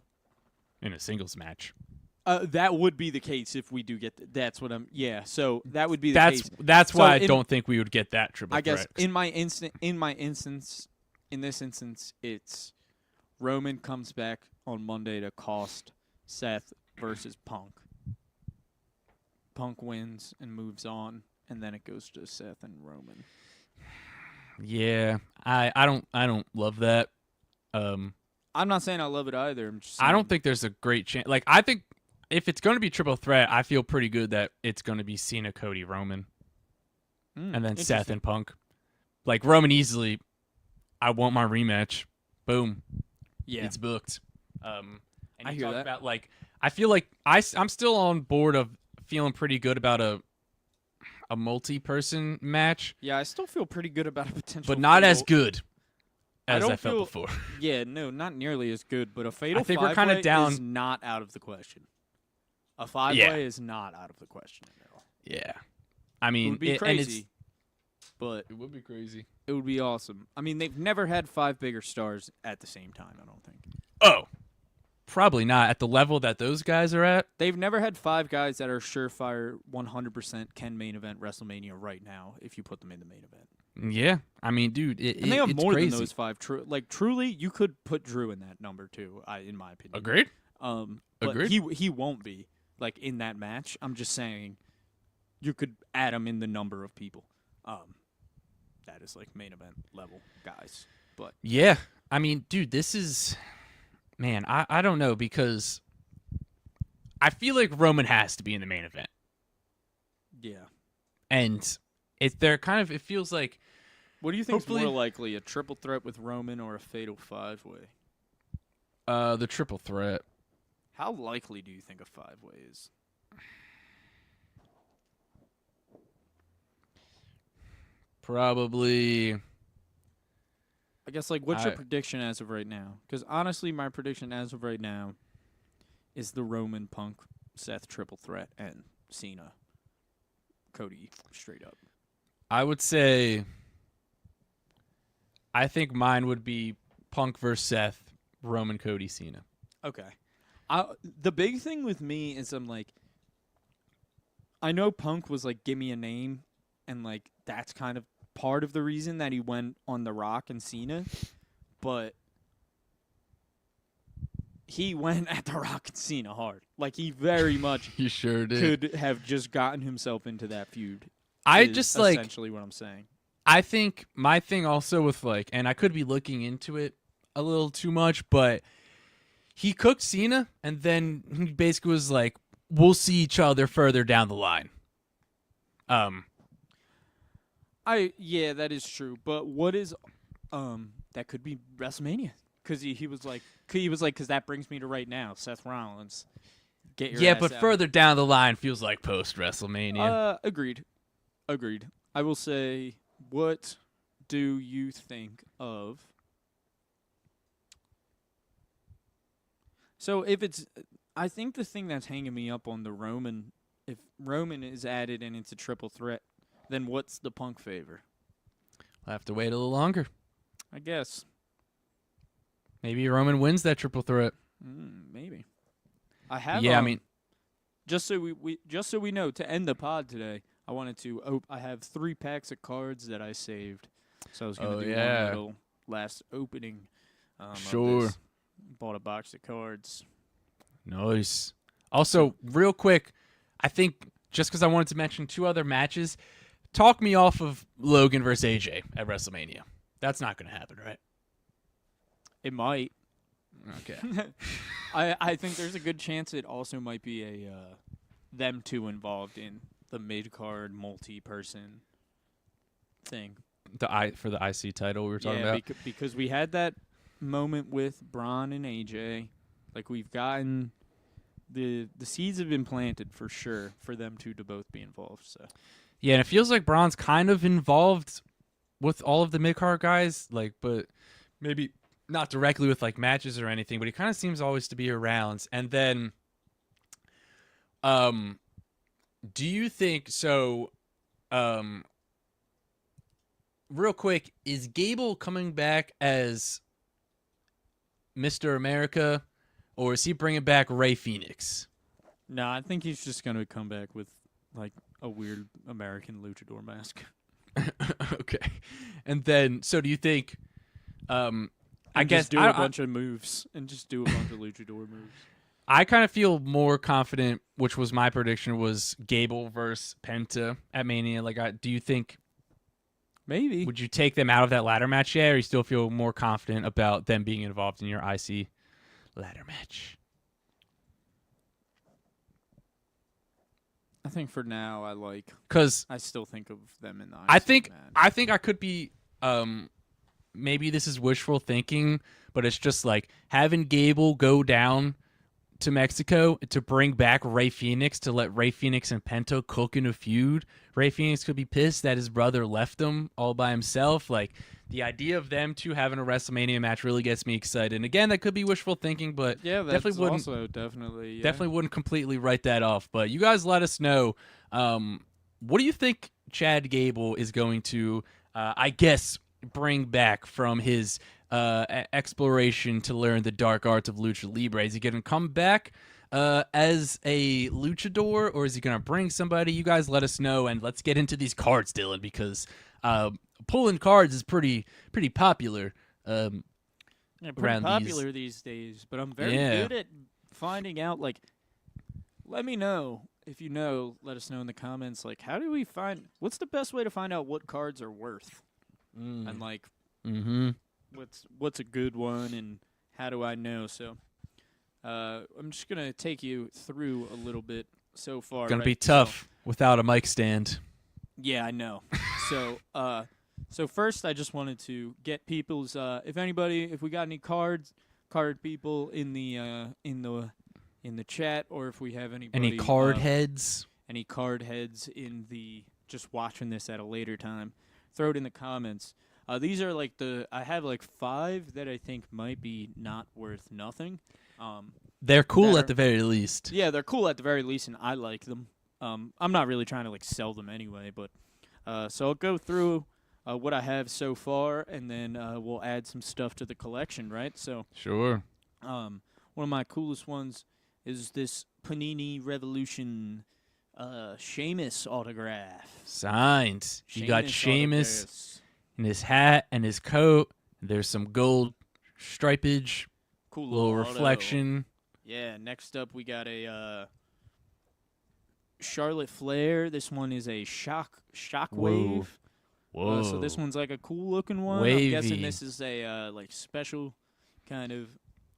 in a singles match. That would be the case if we do get that's what I'm. Yeah, so that would be the case. That's why I don't think we would get that triple threat. I guess in this instance, it's Roman comes back on Monday to cost Seth versus Punk. Punk wins and moves on, and then it goes to Seth and Roman. Yeah, I don't love that. I'm not saying I love it either. I'm just saying, I don't think there's a great chance. Like, I think if it's going to be triple threat, I feel pretty good that it's going to be Cena, Cody, Roman, and then Seth and Punk. Like, Roman easily, I want my rematch. Boom. Yeah. It's booked. And I you hear talk that. about, like, I feel like I'm still on board of feeling pretty good about a multi-person match. Yeah, I still feel pretty good about a potential, but not as good as I felt before. Yeah, no, not nearly as good. But a fatal I think we're kind of down. Is not out of the question. A 5-way is not out of the question at all. Yeah. I mean, It would be crazy, but it would be crazy. it would be awesome. I mean, they've never had 5 bigger stars at the same time, I don't think. Oh, probably not at the level that those guys are at. They've never had 5 guys that are surefire 100% can main event WrestleMania right now if you put them in the main event. Yeah. I mean, dude, And they have it's more crazy. than those 5. Truly, you could put Drew in that number too, in my opinion. Agreed? But Agreed. he won't be in that match. I'm just saying you could add him in the number of people. That is main event level guys. But Yeah. I mean, dude, this is... Man, I don't know, because I feel like Roman has to be in the main event. yeah. And it feels like... What do you think is Hopefully- more likely, a triple threat with Roman or a fatal 5-way? the triple threat. How likely do you think a 5-way is? Probably... I guess, what's your prediction as of right now? Because, honestly, my prediction as of right now is the Roman Punk Seth triple threat and Cena Cody straight up. I would say... I think mine would be Punk versus Seth, Roman, Cody, Cena. Okay. The big thing with me is I know Punk was give me a name, and that's kind of part of the reason that he went on The Rock and Cena, but he went at The Rock and Cena hard. He very much He sure did. could have just gotten himself into that feud. I is just essentially what I'm saying. I think my thing also with and I could be looking into it a little too much, but he cooked Cena, and then he basically was like, we'll see each other further down the line. Yeah, that is true. But what is that could be WrestleMania, because he was like because that brings me to right now, Seth Rollins. Get your yeah, ass but out. further down the line feels like post WrestleMania. Agreed. I will say, what do you think of? So if it's, I think the thing that's hanging me up on the Roman, if Roman is added and it's a triple threat, then what's the Punk favor? I'll have to wait a little longer. I guess. Maybe Roman wins that triple threat. Maybe. I have. Yeah, I mean, just so we know, to end the pod today, I wanted to. I have 3 packs of cards that I saved, so I was going to do one little last opening. Sure. Of this. Bought a box of cards. Nice. Also, real quick, I think just because I wanted to mention 2 other matches, talk me off of Logan versus AJ at WrestleMania. That's not going to happen, right? It might. Okay. I think there's a good chance it also might be a them 2 involved in the mid-card multi-person thing. For the IC title we were talking about? Because we had that moment with Braun and AJ. We've gotten the seeds have been planted for sure for them 2 to both be involved. So Yeah, and it feels like Braun's kind of involved with all of the mid-card guys, but maybe not directly with matches or anything, but he kind of seems always to be around. And then do you think real quick, is Gable coming back as Mr. America, or is he bringing back Rey Fenix? No, I think he's just going to come back with a weird American luchador mask. Okay. And then, so do you think I guess do a bunch of moves and just do a bunch of luchador moves. I kind of feel more confident, which was my prediction, was Gable versus Penta at Mania. Do you think maybe would you take them out of that ladder match yet, or you still feel more confident about them being involved in your IC ladder match? I think for now Because I still think of them in the IC I think match. I could be maybe this is wishful thinking, but it's just having Gable go down to Mexico to bring back Rey Fenix, to let Rey Fenix and Penta cook in a feud. Rey Fenix could be pissed that his brother left him all by himself. the idea of them two having a WrestleMania match really gets me excited. And again, that could be wishful thinking, but Yeah, that's definitely wouldn't also definitely yeah. definitely wouldn't completely write that off. But you guys let us know. What do you think Chad Gable is going to, I guess, bring back from his exploration to learn the dark arts of lucha libre? Is he going to come back as a luchador, or is he going to bring somebody? You guys let us know, and let's get into these cards, Dylan, because pulling cards is pretty popular. Yeah, pretty around popular these days, but I'm very good at finding out. Like, let me know if you know. Let us know in the comments. Like, how do we find? What's the best way to find out what cards are worth? And like, what's a good one, and how do I know? So, I'm just gonna take you through a little bit so far. Gonna be tough without a mic stand. Yeah, I know. So first, I just wanted to get people's if we got any card people in the chat, or if we have anybody Any card heads? any card heads in the just watching this at a later time, throw it in the comments. These are like I have like 5 that I think might be not worth nothing. They're cool at the very least. Yeah, they're cool at the very least, and I like them. I'm not really trying to like sell them anyway, but so I'll go through what I have so far, and then we'll add some stuff to the collection, right? So Sure. one of my coolest ones is this Panini Revolution Sheamus autograph. Signed. You got Sheamus autographs. in his hat and his coat. There's some gold stripage, Cool little auto. reflection. Yeah, next up we got a Charlotte Flair. This one is a shockwave. Whoa. So this one's like a cool looking one. Wavy. I'm guessing this is a like special kind of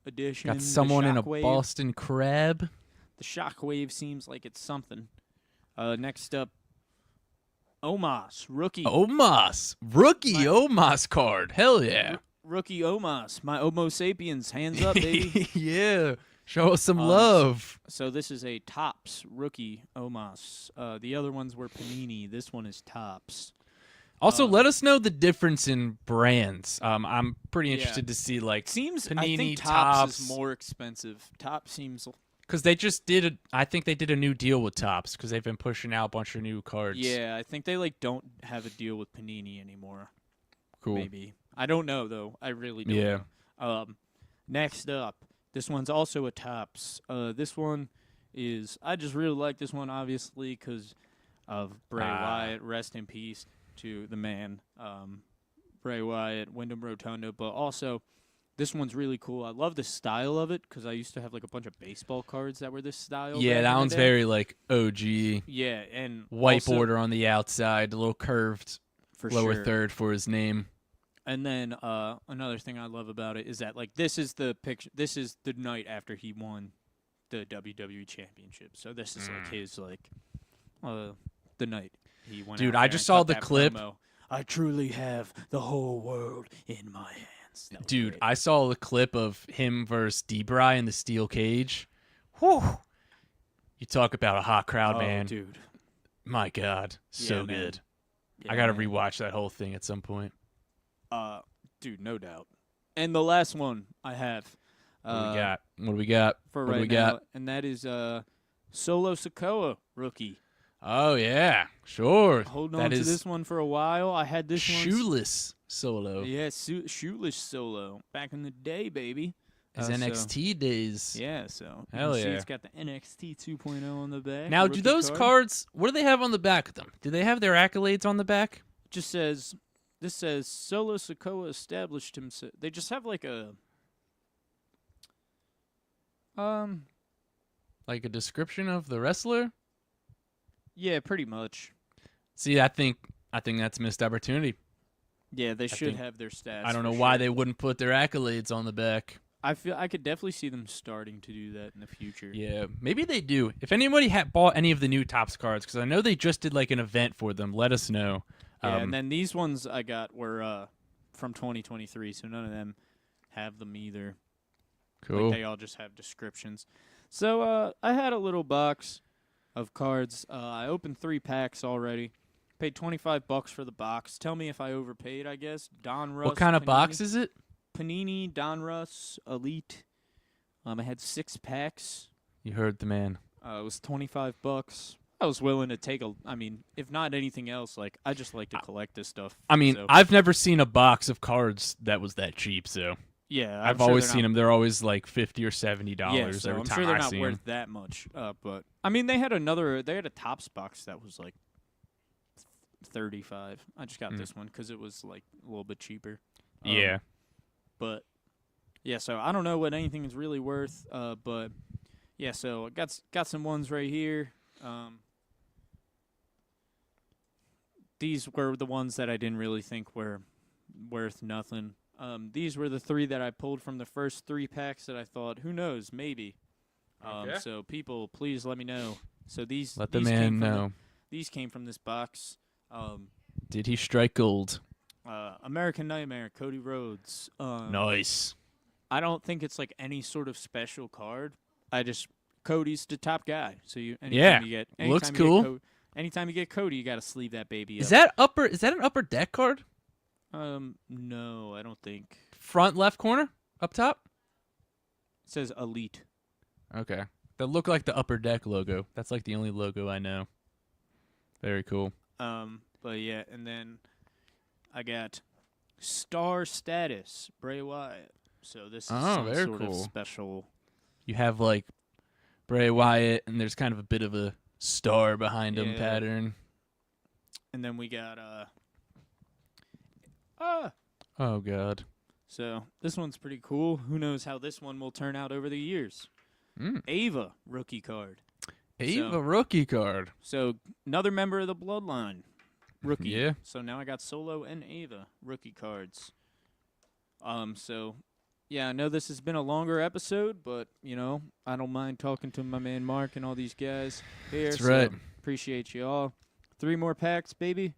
edition. Got someone in a Shockwave. Boston Crab. The Shockwave seems like it's something. Next up, Omos, rookie. Omos. Rookie Omos card. Hell yeah. Rookie Omos. My Homo sapiens. Hands up, baby. Yeah. Show us some love. So this is a Topps rookie Omos. The other ones were Panini. This one is Topps. Also, let us know the difference in brands. I'm pretty interested to see like Panini, I think Topps Topps is more expensive. Topps seems because they just did I think they did a new deal with Topps because they've been pushing out a bunch of new cards. Yeah, I think they like don't have a deal with Panini anymore. Cool. Maybe. I don't know though. I really don't know. Next up, this one's also a Topps. This one is I just really like this one obviously because of Bray Wyatt. Rest in peace to the man, Bray Wyatt, Wyndham Rotunda. But also, this one's really cool. I love the style of it because I used to have like a bunch of baseball cards that were this style. Yeah, back that in the one's day. very like OG. Yeah, and White also, border on the outside, a little curved for lower sure. third for his name. And then another thing I love about it is that like this is the picture. This is the night after he won the WWE Championship. So this is like his like the night he went. Dude, out I there just and saw cut the that clip. promo. I truly have the whole world in my hands. That was Dude, great. I saw the clip of him versus D-Bry in the steel cage. Whew. You talk about a hot crowd, man. Dude, My God, so Yeah, man. good. Yeah, I gotta man. rewatch that whole thing at some point. Dude, no doubt. And the last one I have. What do we got? What do we got? For what right do we now, got? and that is Solo Sikoa rookie. Oh yeah, sure. Holding That on to is this one for a while. I had this one. shoeless Solo. Yeah, shoeless Solo back in the day, baby. His So- NXT days. Yeah, so you Hell can see yeah. it's got the NXT 2.0 on the back. Now, do rookie those card. cards? What do they have on the back of them? Do they have their accolades on the back? Just says this says Solo Sikoa established himself. They just have like a Like a description of the wrestler? yeah, pretty much. See, I think that's a missed opportunity. Yeah, they should think- have their stats. I don't for know why sure. they wouldn't put their accolades on the back. I feel I could definitely see them starting to do that in the future. Yeah, maybe they do. If anybody bought any of the new Topps cards, because I know they just did like an event for them, let us know. Yeah, and then these ones I got were from 2023, so none of them have them either. Cool. Like they all just have descriptions. So I had a little box of cards. I opened 3 packs already. Paid $25 for the box. Tell me if I overpaid, I guess. Don Russ. What kind of Panini, box is it? Panini, Don Russ, Elite. I had 6 packs. You heard the man. It was $25. I was willing to take if not anything else, like, I just like to collect this stuff. I mean, so. I've never seen a box of cards that was that cheap, so. Yeah, I've always seen them. They're always like $50 or $70 yeah, so every I'm time sure they're I not see worth them. that much. But I mean, they had a Topps box that was like $35. I just got this one because it was like a little bit cheaper. Yeah. But yeah, so I don't know what anything is really worth. But yeah, so I got some ones right here. These were the ones that I didn't really think were worth nothing. These were the 3 that I pulled from the first 3 packs that I thought, who knows, maybe. Okay. So people, please let me know. So these Let the these man came from know. these came from this box. Did he strike gold? American Nightmare, Cody Rhodes. Nice. I don't think it's like any sort of special card. Cody's the top guy. So looks cool. Anytime you get Cody, you got to sleeve that baby up. Is that an upper deck card? No, I don't think. Front left corner? Up top? It says Elite. Okay. That look like the upper deck logo. That's like the only logo I know. Very cool. But yeah, and then I got Star Status, Bray Wyatt. So this is some very sort of cool. special. You have like Bray Wyatt, and there's kind of a bit of a star behind him Yeah. pattern. And then we got Oh god. so this one's pretty cool. Who knows how this one will turn out over the years? Ava rookie card. Ava rookie card. So another member of the Bloodline rookie. Yeah. So now I got Solo and Ava rookie cards. So yeah, I know this has been a longer episode, but I don't mind talking to my man Mark and all these guys here. That's right. So appreciate you all. 3 more packs, baby.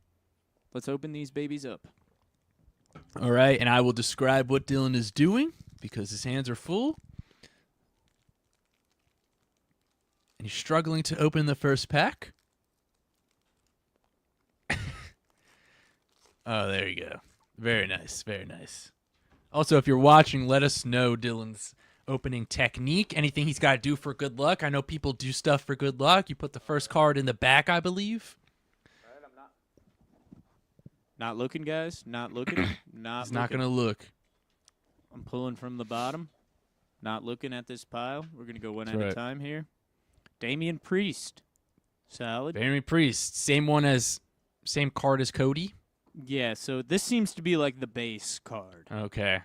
Let's open these babies up. All right, and I will describe what Dylan is doing because his hands are full. And he's struggling to open the first pack. Oh, there you go. Very nice, very nice. Also, if you're watching, let us know Dylan's opening technique. Anything he's got to do for good luck. I know people do stuff for good luck. You put the first card in the back, I believe. Not looking, guys. Not looking. He's not going to look. I'm pulling from the bottom. Not looking at this pile. We're going to go one That's at right. a time here. Damian Priest. Solid. Damian Priest. Same card as Cody. Yeah, so this seems to be like the base card. Okay.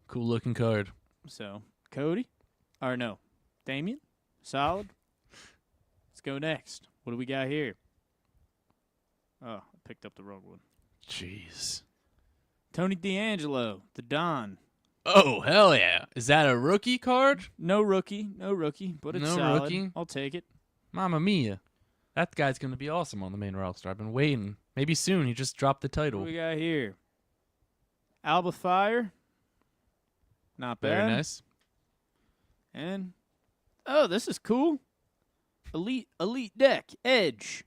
Cool looking card. So, Cody? Or no, Damian? Solid. Let's go next. What do we got here? Oh, I picked up the wrong one. Jeez. Tony D'Angelo, the Don. Oh, hell yeah. Is that a rookie card? No rookie, but it's No solid. rookie? I'll take it. Mamma mia. That guy's going to be awesome on the main roster. I've been waiting. Maybe soon. He just dropped the What title. do we got here? Alba Fire. Not bad. Very nice. And, oh, this is cool. Elite deck, Edge.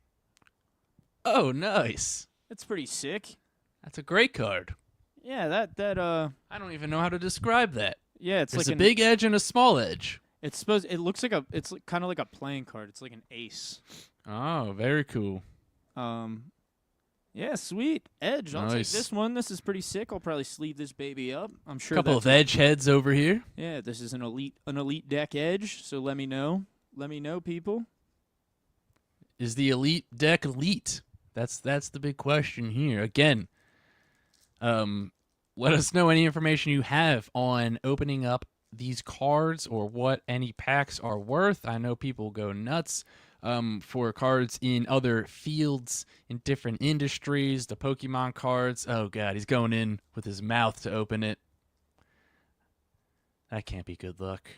Oh, nice. That's pretty sick. That's a great card. Yeah, that I don't even know how to describe that. yeah, it's There's like a big edge and a small edge. it looks like it's kind of like a playing card. It's like an ace. Oh, very cool. Yeah, sweet. Edge. I'll take Nice. this one. This is pretty sick. I'll probably sleeve this baby up. I'm sure Couple that's of edge heads over here. Yeah, this is an elite deck Edge, so let me know. Let me know, people. Is the elite deck elite? That's the big question here. Again, let us know any information you have on opening up these cards or what any packs are worth. I know people go nuts for cards in other fields, in different industries, the Pokemon cards. Oh, God, he's going in with his mouth to open it. That can't be good luck.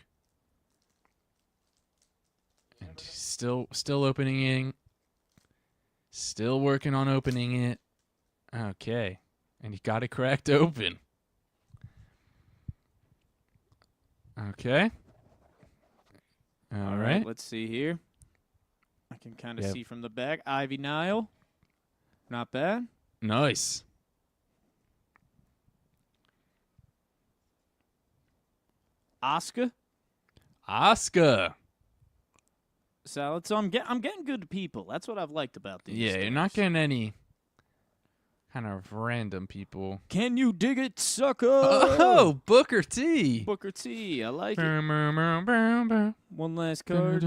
And he's still opening it. Still working on opening it. Okay. And he got it cracked open. Okay. All right. Let's see here. I can kind of Yeah. see from the back. Ivy Nile. Not bad. Nice. Asuka. Salad. So I'm getting good people. That's what I've liked about these. Yeah, you're not getting any kind of random people. Can you dig it, sucker? Oh, Booker T. Booker T. I like it. One One last card.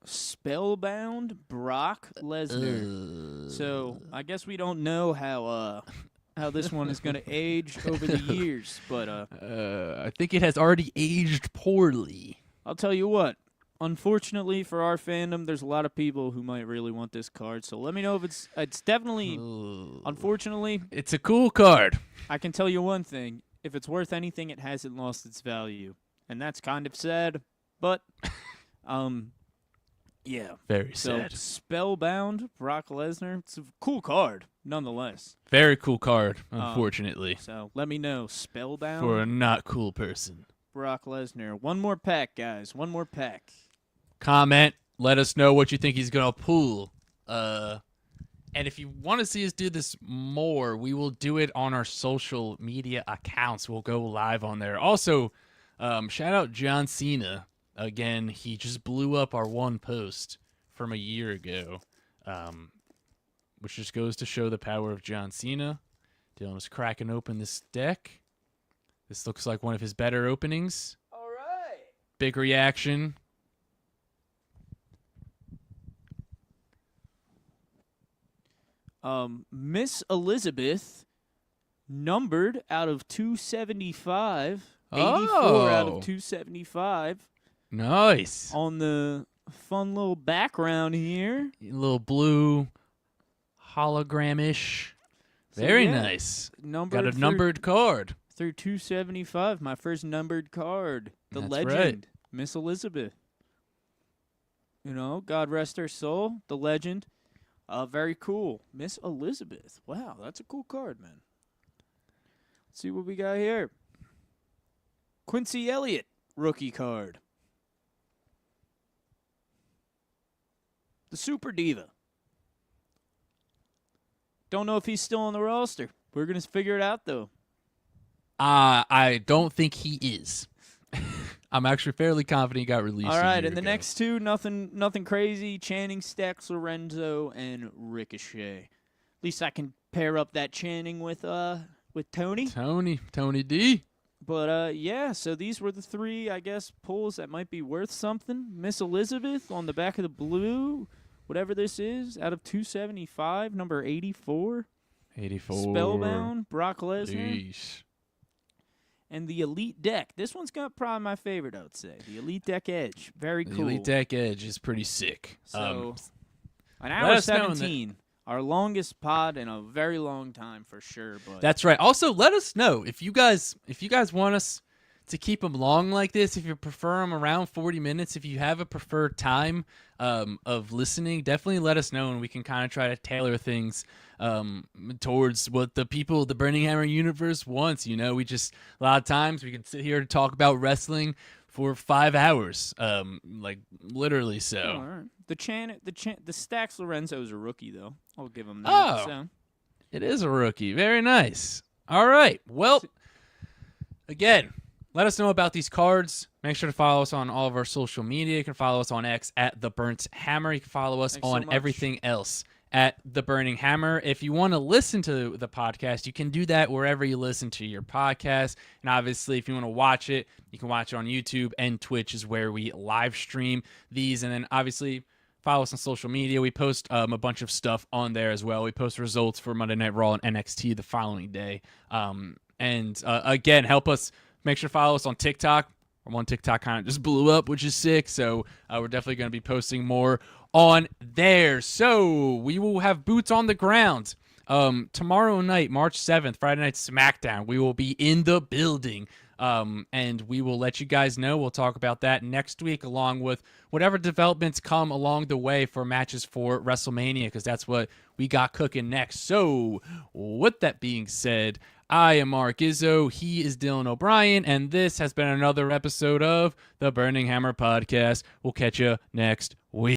Spellbound Brock Lesnar. So I guess we don't know how this one is going to age over the years, but I think it has already aged poorly. I'll tell you what. Unfortunately for our fandom, there's a lot of people who might really want this card. So let me know if it's definitely. Unfortunately, it's a cool card. I can tell you one thing: if it's worth anything, it hasn't lost its value, and that's kind of sad. But, yeah, Very so sad. Spellbound Brock Lesnar. It's a cool card, nonetheless. Very cool card. Unfortunately, So let me know, Spellbound for a not cool person. Brock Lesnar. One more pack, guys. One more pack. Comment. Let us know what you think he's gonna pull. And if you want to see us do this more, we will do it on our social media accounts. We'll go live on there. Also, shout out John Cena. Again, he just blew up our one post from a year ago, which just goes to show the power of John Cena. Dylan is cracking open this deck. This looks like one of his better openings. All right. Big reaction. Miss Elizabeth, numbered out of 275. 84 out of 275. Nice. On the fun little background here. A little blue hologram-ish. So, Very yeah, nice. numbered Got a numbered card. through 275. My first numbered card. The That's legend, right. Miss Elizabeth. You know, God rest her soul. The legend. Very cool. Miss Elizabeth. Wow, that's a cool card, man. Let's see what we got here. Quincy Elliott, rookie card. The Super Diva. Don't know if he's still on the roster. We're going to figure it out, though. I don't think he is. I'm actually fairly confident he got released. All right, and and the next two, nothing crazy. Channing, Stacks, Lorenzo, and Ricochet. At least I can pair up that Channing with Tony. Tony D. But yeah, so these were the three, I guess, pulls that might be worth something. Miss Elizabeth on the back of the blue, whatever this is, out of 275, number 84. 84. Spellbound, Brock Lesnar. Yeesh. And the Elite Deck. This one's got probably my favorite, I would say. The Elite Deck Edge. Very The cool. Elite Deck Edge is pretty sick. So, an let hour us know in the- 17. Our longest pod in a very long time for sure. But That's right. Also, let us know if you guys want us to keep them long like this. If you prefer them around 40 minutes, if you have a preferred time of listening, definitely let us know, and we can kind of try to tailor things towards what the people of the Burning Hammer universe wants. You know, a lot of times we can sit here and talk about wrestling for 5 hours, like literally. So. all right. The Stacks Lorenzo is a rookie though. I'll give him that. Oh. So. It is a rookie. Very nice. All right. Well, again, let us know about these cards. Make sure to follow us on all of our social media. You can follow us on X at The Burnt Hammer. You can follow us Thanks so on much. everything else at The Burning Hammer. If you want to listen to the podcast, you can do that wherever you listen to your podcast. And obviously, if you want to watch it, you can watch it on YouTube, and Twitch is where we live stream these. And then obviously, follow us on social media. We post a bunch of stuff on there as well. We post results for Monday Night Raw and NXT the following day. And again, help us. Make sure to follow us on TikTok. Our one TikTok kind of just blew up, which is sick. So we're definitely going to be posting more on there. So we will have boots on the ground. Tomorrow night, March 7th, Friday Night SmackDown. We will be in the building. And we will let you guys know. We'll talk about that next week, along with whatever developments come along the way for matches for WrestleMania, because that's what we got cooking next. So, with that being said, I am Mark Izzo. He is Dylan O'Brien, and this has been another episode of the Burning Hammer Podcast. We'll catch you next week.